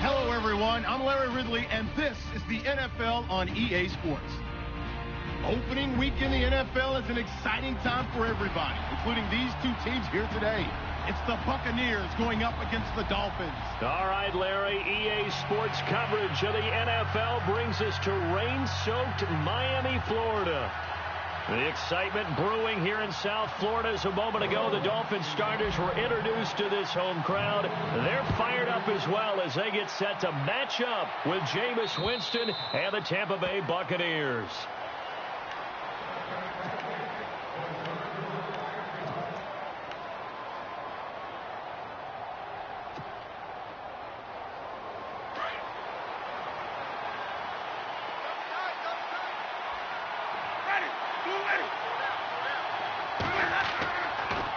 Hello, everyone. I'm Larry Ridley, and this is the NFL on EA Sports. Opening week in the NFL is an exciting time for everybody, including these two teams here today. It's the Buccaneers going up against the Dolphins. All right, Larry, EA Sports coverage of the NFL brings us to rain-soaked Miami, Florida. The excitement brewing here in South Florida as a moment ago the Dolphins starters were introduced to this home crowd. They're fired up as well as they get set to match up with Jameis Winston and the Tampa Bay Buccaneers.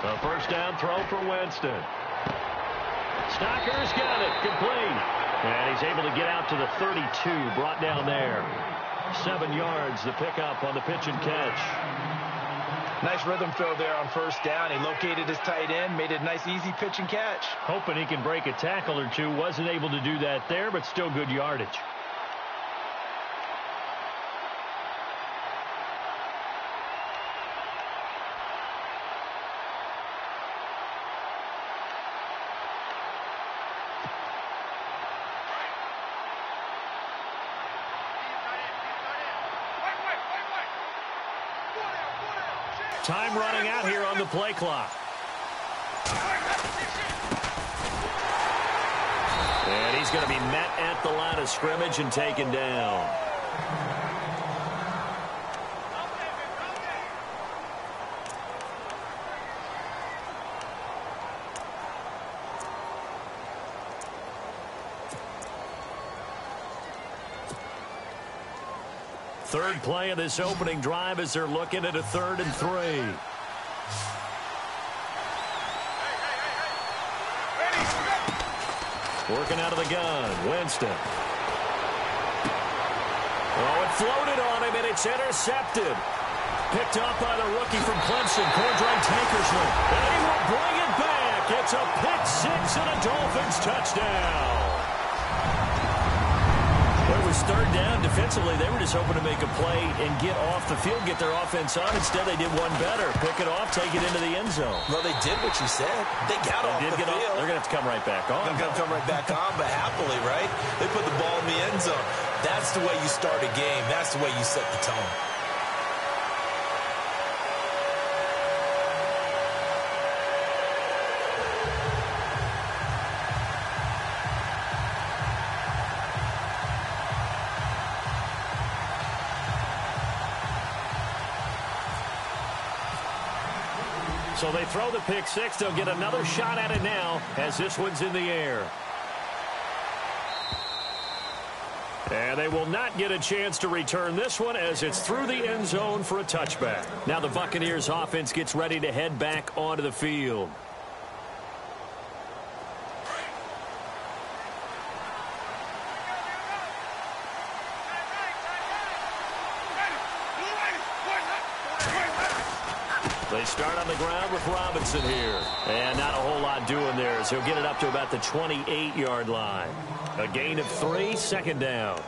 A first down throw for Winston. Stocker's got it, complete. And he's able to get out to the 32, brought down there. 7 yards, the pickup on the pitch and catch. Nice rhythm throw there on first down. He located his tight end, made it a nice easy pitch and catch. Hoping he can break a tackle or two. Wasn't able to do that there, but still good yardage. Time running out here on the play clock. And he's going to be met at the line of scrimmage and taken down. third play of this opening drive as they're looking at a 3rd and 3. Working out of the gun, Winston. Oh, it floated on him, and it's intercepted. Picked up by the rookie from Clemson, Cordray Tankersley. And he will bring it back. It's a pick 6 and a Dolphins touchdown. When it was 3rd down defensively, they were just hoping to make a play and get off the field, get their offense on. Instead, they did one better. Pick it off, take it into the end zone. Well, they did what you said. They got off the field. They're going to have to come right back on. They're going to come right back on, but happily, right? They put the ball in the end zone. That's the way you start a game. That's the way you set the tone. So they throw the pick 6. They'll get another shot at it now as this one's in the air. And they will not get a chance to return this one as it's through the end zone for a touchback. Now the Buccaneers offense gets ready to head back onto the field. They start on the ground with Robinson here. And not a whole lot doing there as he'll get it up to about the 28-yard line. A gain of 3, 2nd down.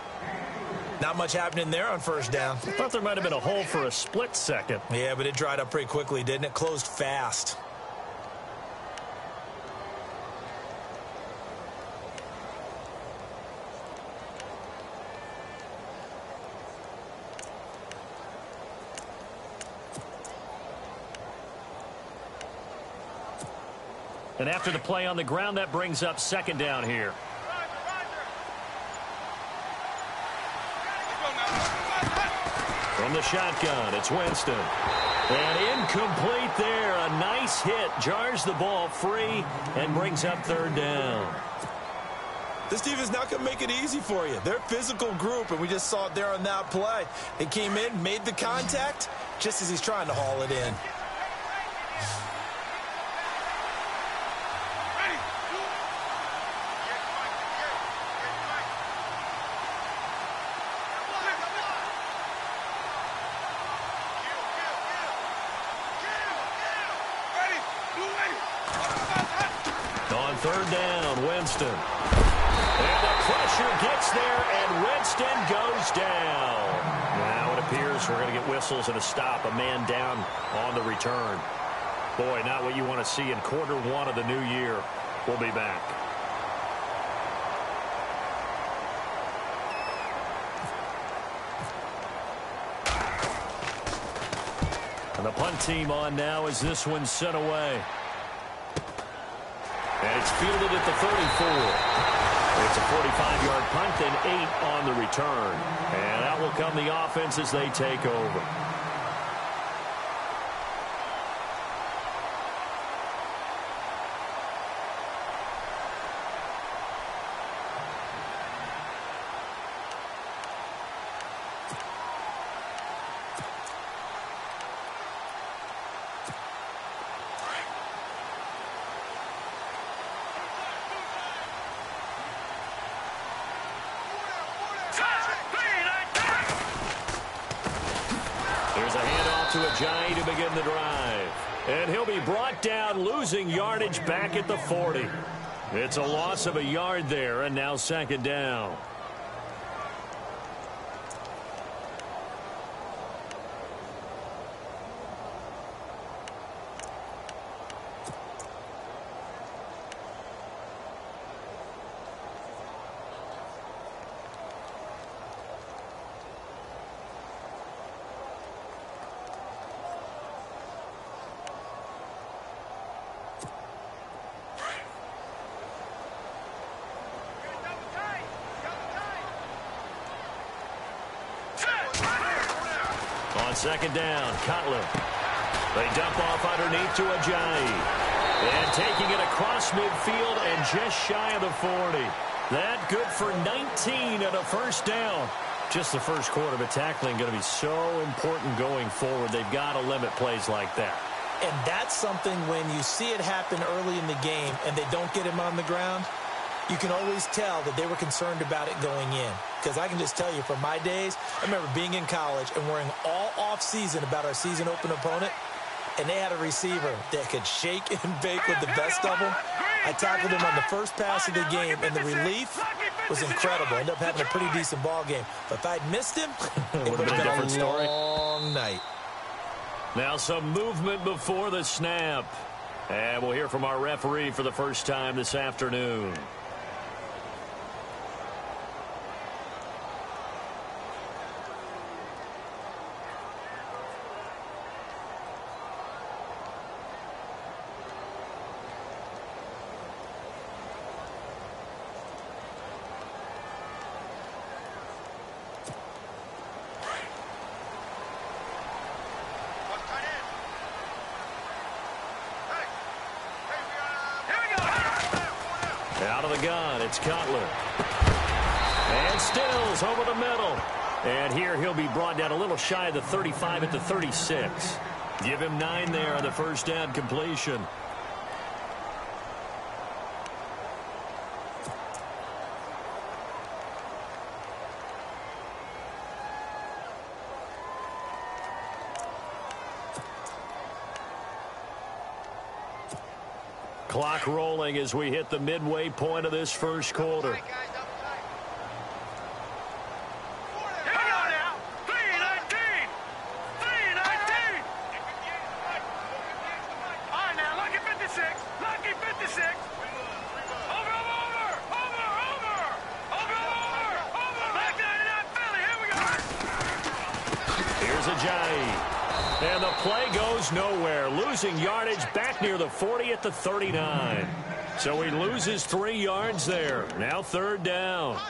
Not much happening there on 1st down. I thought there might have been a hole for a split second. Yeah, but it dried up pretty quickly, didn't it? Closed fast. And after the play on the ground, that brings up 2nd down here. From the shotgun, it's Winston. And incomplete there. A nice hit. Jars the ball free and brings up 3rd down. This defense not going to make it easy for you. They're a physical group, and we just saw it there on that play. They came in, made the contact, just as he's trying to haul it in. On 3rd down, Winston. And the pressure gets there, and Winston goes down. Now it appears we're going to get whistles and a stop. A man down on the return. Boy, not what you want to see in quarter 1 of the new year. We'll be back. And the punt team on now as this one's sent away. And it's fielded at the 34. It's a 45-yard punt, then 8 on the return. And out will come the offense as they take over. To Ajayi to begin the drive. And he'll be brought down, losing yardage back at the 40. It's a loss of a yard there, and now 2nd down. On 2nd down, Cutler. They dump off underneath to Ajayi. And taking it across midfield and just shy of the 40. That good for 19 and a 1st down. Just the first quarter, but tackling going to be so important going forward. They've got to limit plays like that. And that's something when you see it happen early in the game and they don't get him on the ground, you can always tell that they were concerned about it going in. Because I can just tell you from my days, I remember being in college and worrying all off-season about our season open opponent, and they had a receiver that could shake and bake with the best of them. I tackled him on the first pass of the game, and the relief was incredible. Ended up having a pretty decent ball game. But if I'd missed him, it would have been a long night. Now some movement before the snap. And we'll hear from our referee for the first time this afternoon. Out of the gun, it's Cutler. And Stills over the middle. And here he'll be brought down a little shy of the 35 at the 36. Give him 9 there on the first down completion. Clock rolling as we hit the midway point of this first quarter. And the play goes nowhere. Losing yardage back near the 40 at the 39. So he loses 3 yards there. Now third down.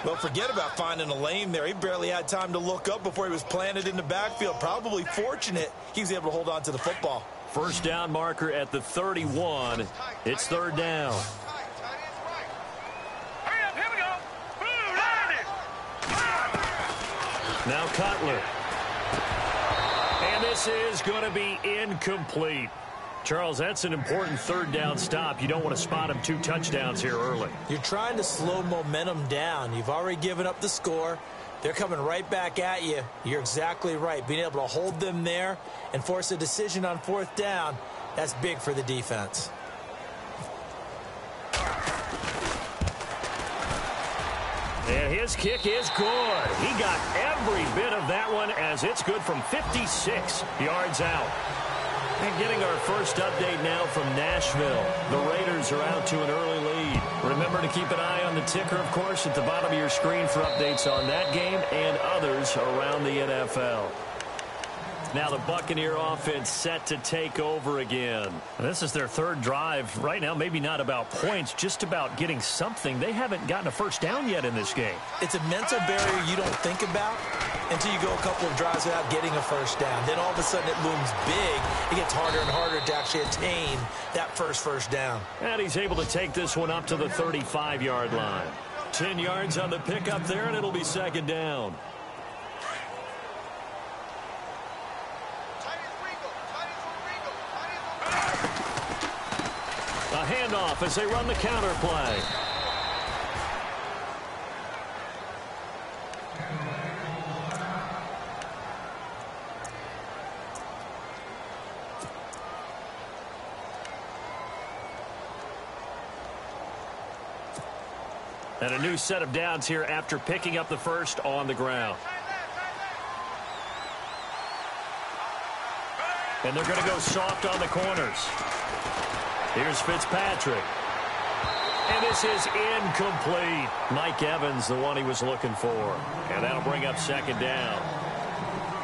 Well, forget about finding a lane there. He barely had time to look up before he was planted in the backfield. Probably fortunate he was able to hold on to the football. First down marker at the 31. It's third down. Now Cutler. And this is going to be incomplete. Charles, that's an important third down stop. You don't want to spot him 2 touchdowns here early. You're trying to slow momentum down. You've already given up the score. They're coming right back at you. You're exactly right. Being able to hold them there and force a decision on 4th down, that's big for the defense. And his kick is good. He got every bit of that one as it's good from 56 yards out. And getting our first update now from Nashville. The Raiders are out to an early lead. Remember to keep an eye on the ticker, of course, at the bottom of your screen for updates on that game and others around the NFL. Now the Buccaneer offense set to take over again. This is their 3rd drive. Right now, maybe not about points, just about getting something. They haven't gotten a first down yet in this game. It's a mental barrier you don't think about until you go a couple of drives without getting a first down. Then all of a sudden it looms big. It gets harder and harder to actually attain that first down. And he's able to take this one up to the 35-yard line. 10 yards on the pickup there, and it'll be second down. A handoff as they run the counter play. And a new set of downs here after picking up the first on the ground. And they're going to go soft on the corners. Here's Fitzpatrick. And this is incomplete. Mike Evans, the one he was looking for. And that'll bring up second down.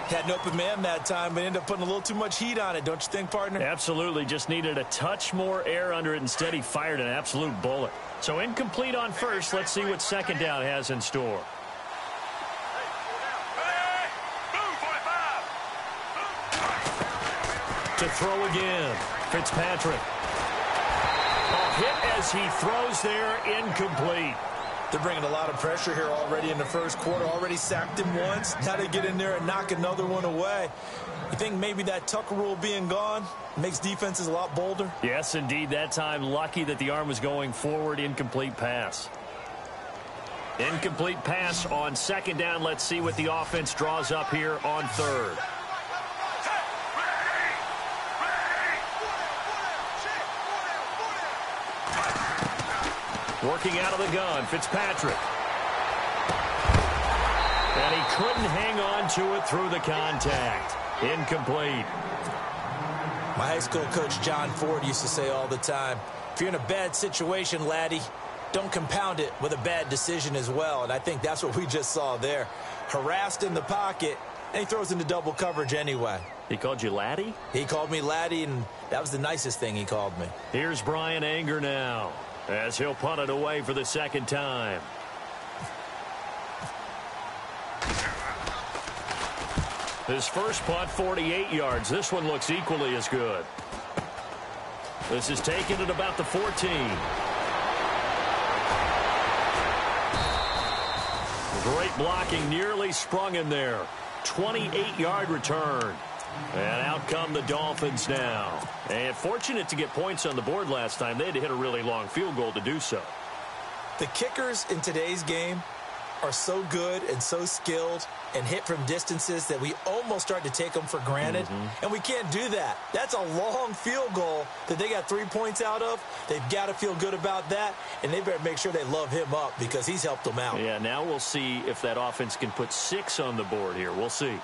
Had an open man that time, but ended up putting a little too much heat on it, don't you think, partner? Absolutely. Just needed a touch more air under it. Instead, he fired an absolute bullet. So incomplete on first. Let's see what second down has in store. To throw again. Fitzpatrick. A hit as he throws there, incomplete. They're bringing a lot of pressure here already in the first quarter. Already sacked him once. Now they get in there and knock another one away. You think maybe that Tucker rule being gone makes defenses a lot bolder? Yes, indeed. That time, lucky that the arm was going forward. Incomplete pass. Incomplete pass on second down. Let's see what the offense draws up here on third. Working out of the gun, Fitzpatrick. And he couldn't hang on to it through the contact. Incomplete. My high school coach, John Ford, used to say all the time, if you're in a bad situation, laddie, don't compound it with a bad decision as well. And I think that's what we just saw there. Harassed in the pocket, and he throws into double coverage anyway. He called you laddie? He called me laddie, and that was the nicest thing he called me. Here's Brian Anger now, as he'll punt it away for the second time. His first punt, 48 yards. This one looks equally as good. This is taken at about the 14. Great blocking, nearly sprung in there. 28-yard return. And out come the Dolphins now. And fortunate to get points on the board last time. They had to hit a really long field goal to do so. The kickers in today's game are so good and so skilled and hit from distances that we almost start to take them for granted. And we can't do that. That's a long field goal that they got 3 points out of. They've got to feel good about that, and they better make sure they love him up because he's helped them out. Yeah, now we'll see if that offense can put 6 on the board here. We'll see.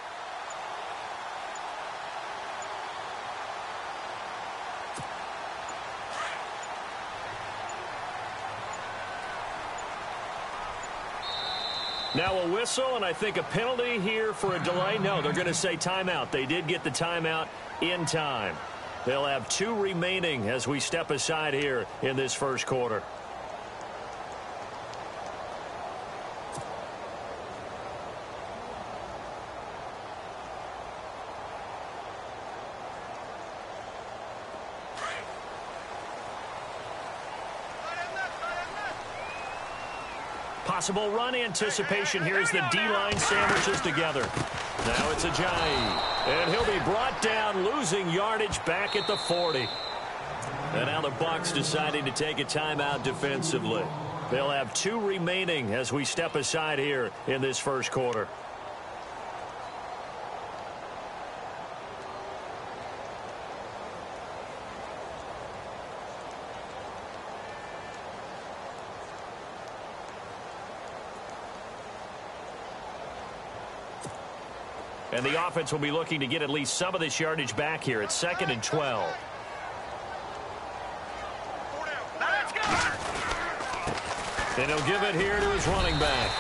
Now a whistle, and I think a penalty here for a delay. No, they're going to say timeout. They did get the timeout in time. They'll have 2 remaining as we step aside here in this first quarter. Possible run anticipation here as the D-line sandwiches together. Now it's Ajayi, and he'll be brought down, losing yardage back at the 40. And now the Bucs deciding to take a timeout defensively. They'll have 2 remaining as we step aside here in this first quarter. And the offense will be looking to get at least some of this yardage back here. It's 2nd and 12. And he'll give it here to his running back.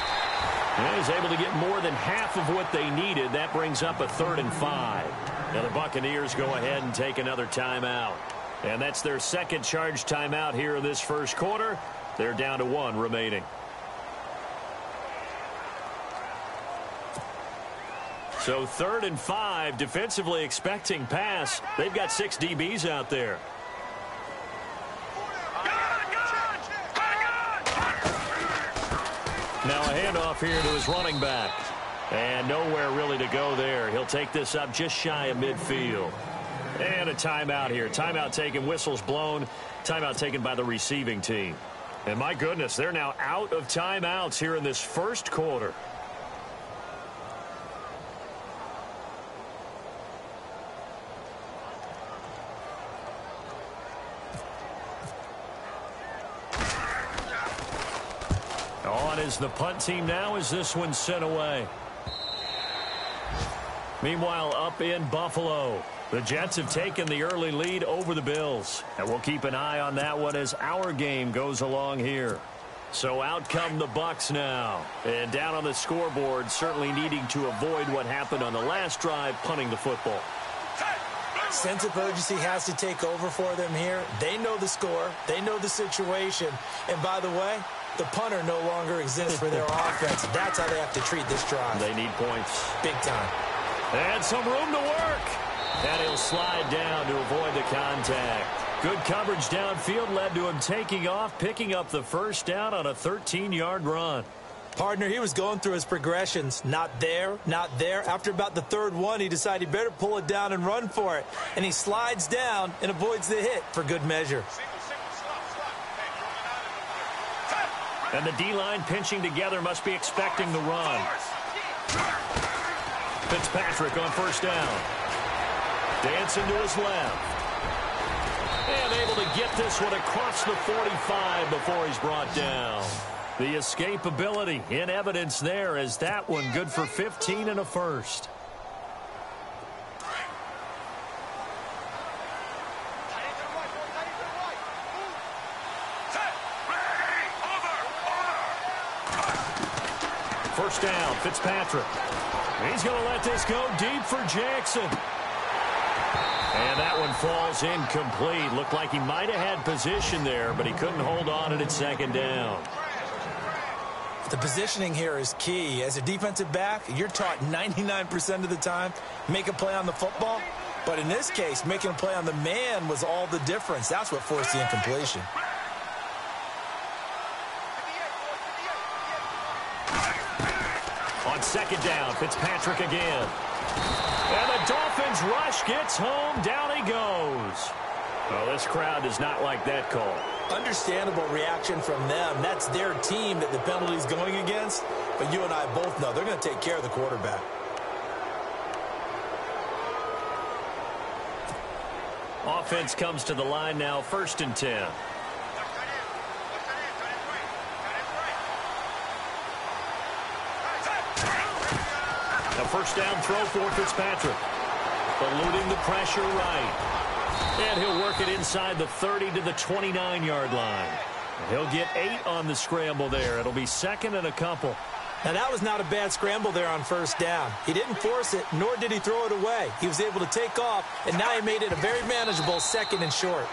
And he's able to get more than half of what they needed. That brings up a 3rd and 5. Now the Buccaneers go ahead and take another timeout. And that's their second charge timeout here in this first quarter. They're down to 1 remaining. So 3rd and 5, defensively expecting pass. They've got 6 DBs out there. Now a handoff here to his running back. And nowhere really to go there. He'll take this up just shy of midfield. And a timeout here. Timeout taken, whistles blown. Timeout taken by the receiving team. And my goodness, they're now out of timeouts here in this first quarter. On is the punt team now as this one's sent away. Meanwhile, up in Buffalo, the Jets have taken the early lead over the Bills. And we'll keep an eye on that one as our game goes along here. So out come the Bucs now. And down on the scoreboard, certainly needing to avoid what happened on the last drive, punting the football. Sense of urgency has to take over for them here. They know the score. They know the situation. And by the way, the punter no longer exists for their offense. That's how they have to treat this drive. They need points. Big time. And some room to work. And he'll slide down to avoid the contact. Good coverage downfield led to him taking off, picking up the first down on a 13-yard run. Partner, he was going through his progressions. Not there, not there. After about the third one, he decided he better pull it down and run for it. And he slides down and avoids the hit for good measure. And the D-line pinching together must be expecting the run. Fitzpatrick on first down. Dancing to his left. And able to get this one across the 45 before he's brought down. The escapability in evidence there as that one good for 15 and a first. First down, Fitzpatrick. He's going to let this go deep for Jackson. And that one falls incomplete. Looked like he might have had position there, but he couldn't hold on at second down. The positioning here is key. As a defensive back, you're taught 99% of the time, make a play on the football. But in this case, making a play on the man was all the difference. That's what forced the incompletion. On second down, Fitzpatrick again. And the Dolphins rush gets home. Down he goes. Well, this crowd does not like that call. Understandable reaction from them. That's their team that the penalty's going against. But you and I both know they're going to take care of the quarterback. Offense comes to the line now, 1st and 10. A first down throw for Fitzpatrick. Eluding the pressure right. And he'll work it inside the 30 to the 29-yard line. He'll get 8 on the scramble there. It'll be 2nd and a couple. Now, that was not a bad scramble there on first down. He didn't force it, nor did he throw it away. He was able to take off, and now he made it a very manageable 2nd and short.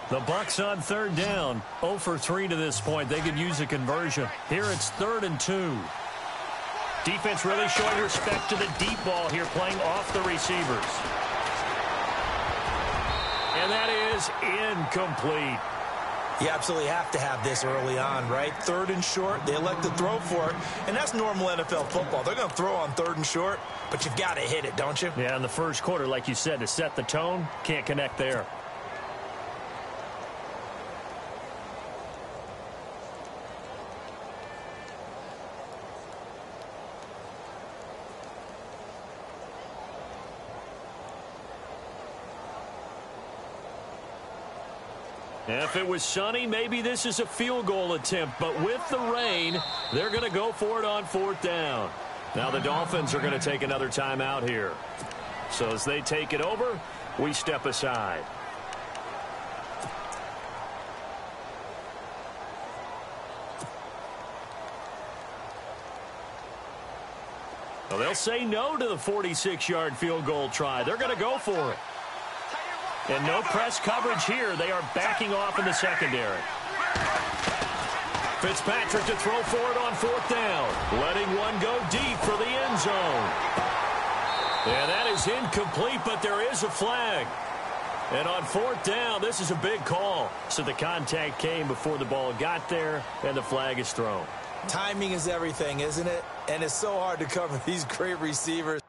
The Bucs on 3rd down. 0 for 3 to this point. They could use a conversion. Here it's 3rd and 2. Defense really showing respect to the deep ball here, playing off the receivers. And that is incomplete. You absolutely have to have this early on, right? 3rd and short, they elect to throw for it, and that's normal NFL football. They're going to throw on 3rd and short, but you've got to hit it, don't you? Yeah, in the first quarter, like you said, to set the tone, can't connect there. If it was sunny, maybe this is a field goal attempt. But with the rain, they're going to go for it on 4th down. Now the Dolphins are going to take another timeout here. So as they take it over, we step aside. Well, they'll say no to the 46-yard field goal try. They're going to go for it. And no press coverage here. They are backing off in the secondary. Fitzpatrick to throw for it on 4th down. Letting one go deep for the end zone. And that is incomplete, but there is a flag. And on 4th down, this is a big call. So the contact came before the ball got there, and the flag is thrown. Timing is everything, isn't it? And it's so hard to cover these great receivers.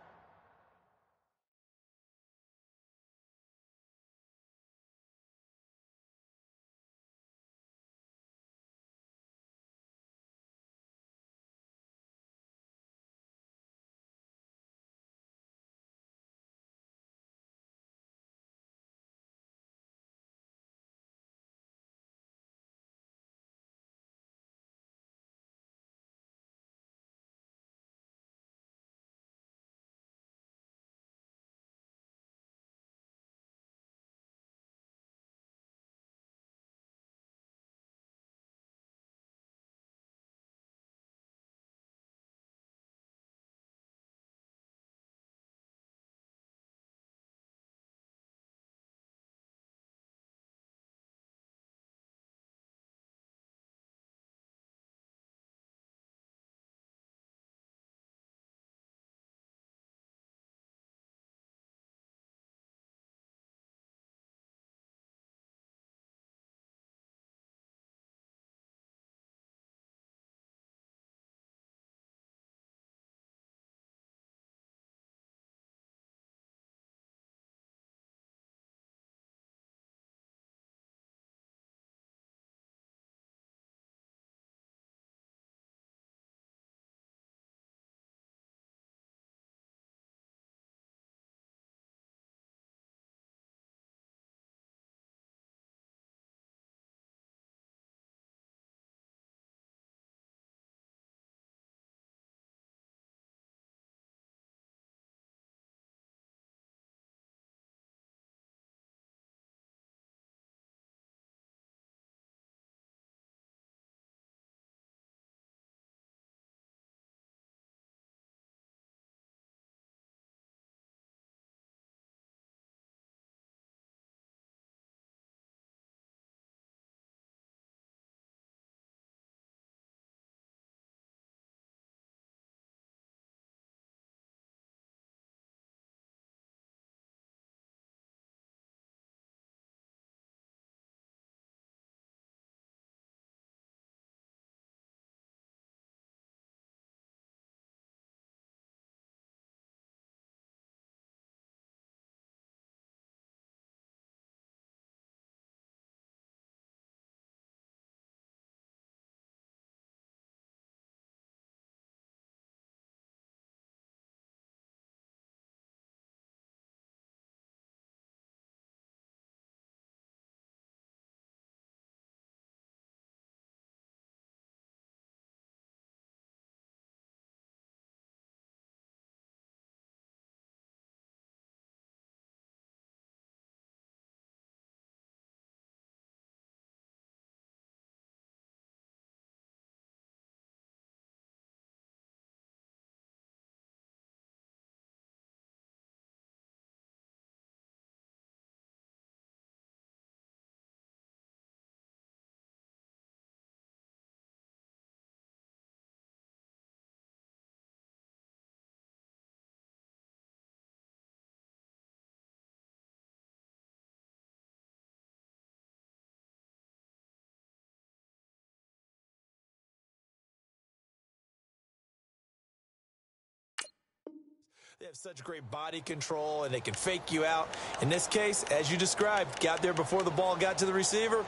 They have such great body control, and they can fake you out. In this case, as you described, got there before the ball got to the receiver.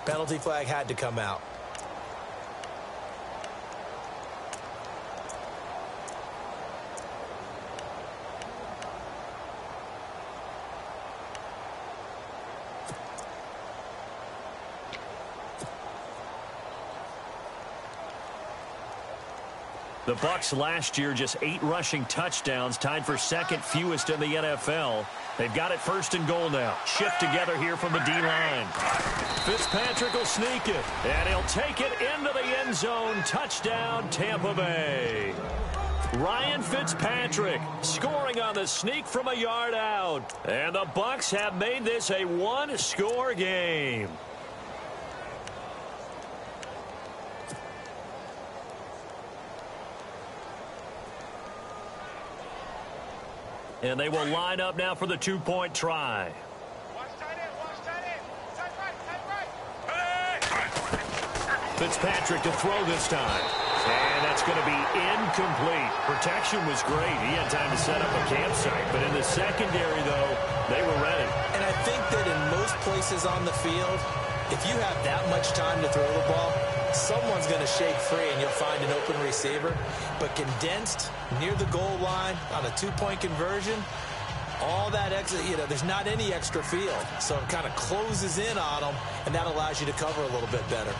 Penalty flag had to come out. The Bucs last year just 8 rushing touchdowns, tied for second fewest in the NFL. They've got it first and goal now. Shift together here from the D-line. Fitzpatrick will sneak it, and he'll take it into the end zone. Touchdown, Tampa Bay. Ryan Fitzpatrick scoring on the sneak from a yard out. And the Bucs have made this a one-score game. And they will line up now for the 2-point try. Watch tight end, watch tight end. Tight right. Hey! Fitzpatrick to throw this time. And that's going to be incomplete. Protection was great. He had time to set up a campsite. But in the secondary, though, they were ready. And I think that in most places on the field, if you have that much time to throw the ball, someone's going to shake free and you'll find an open receiver. But condensed near the goal line on a 2-point conversion, all that extra, there's not any extra field. So it kind of closes in on them, and that allows you to cover a little bit better.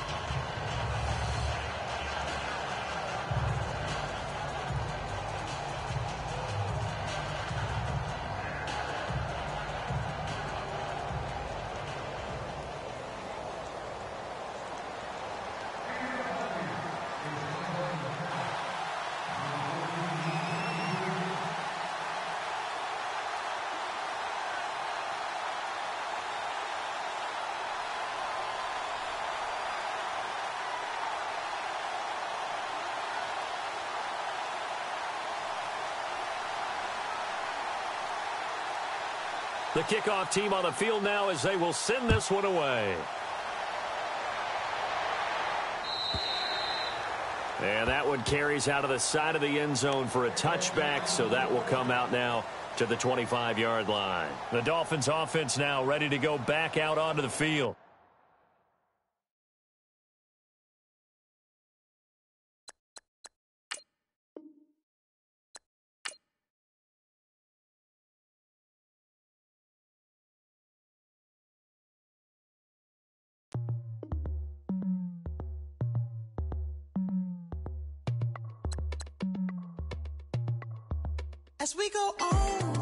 The kickoff team on the field now as they will send this one away. And that one carries out of the side of the end zone for a touchback, so that will come out now to the 25-yard line. The Dolphins offense now ready to go back out onto the field. As we go on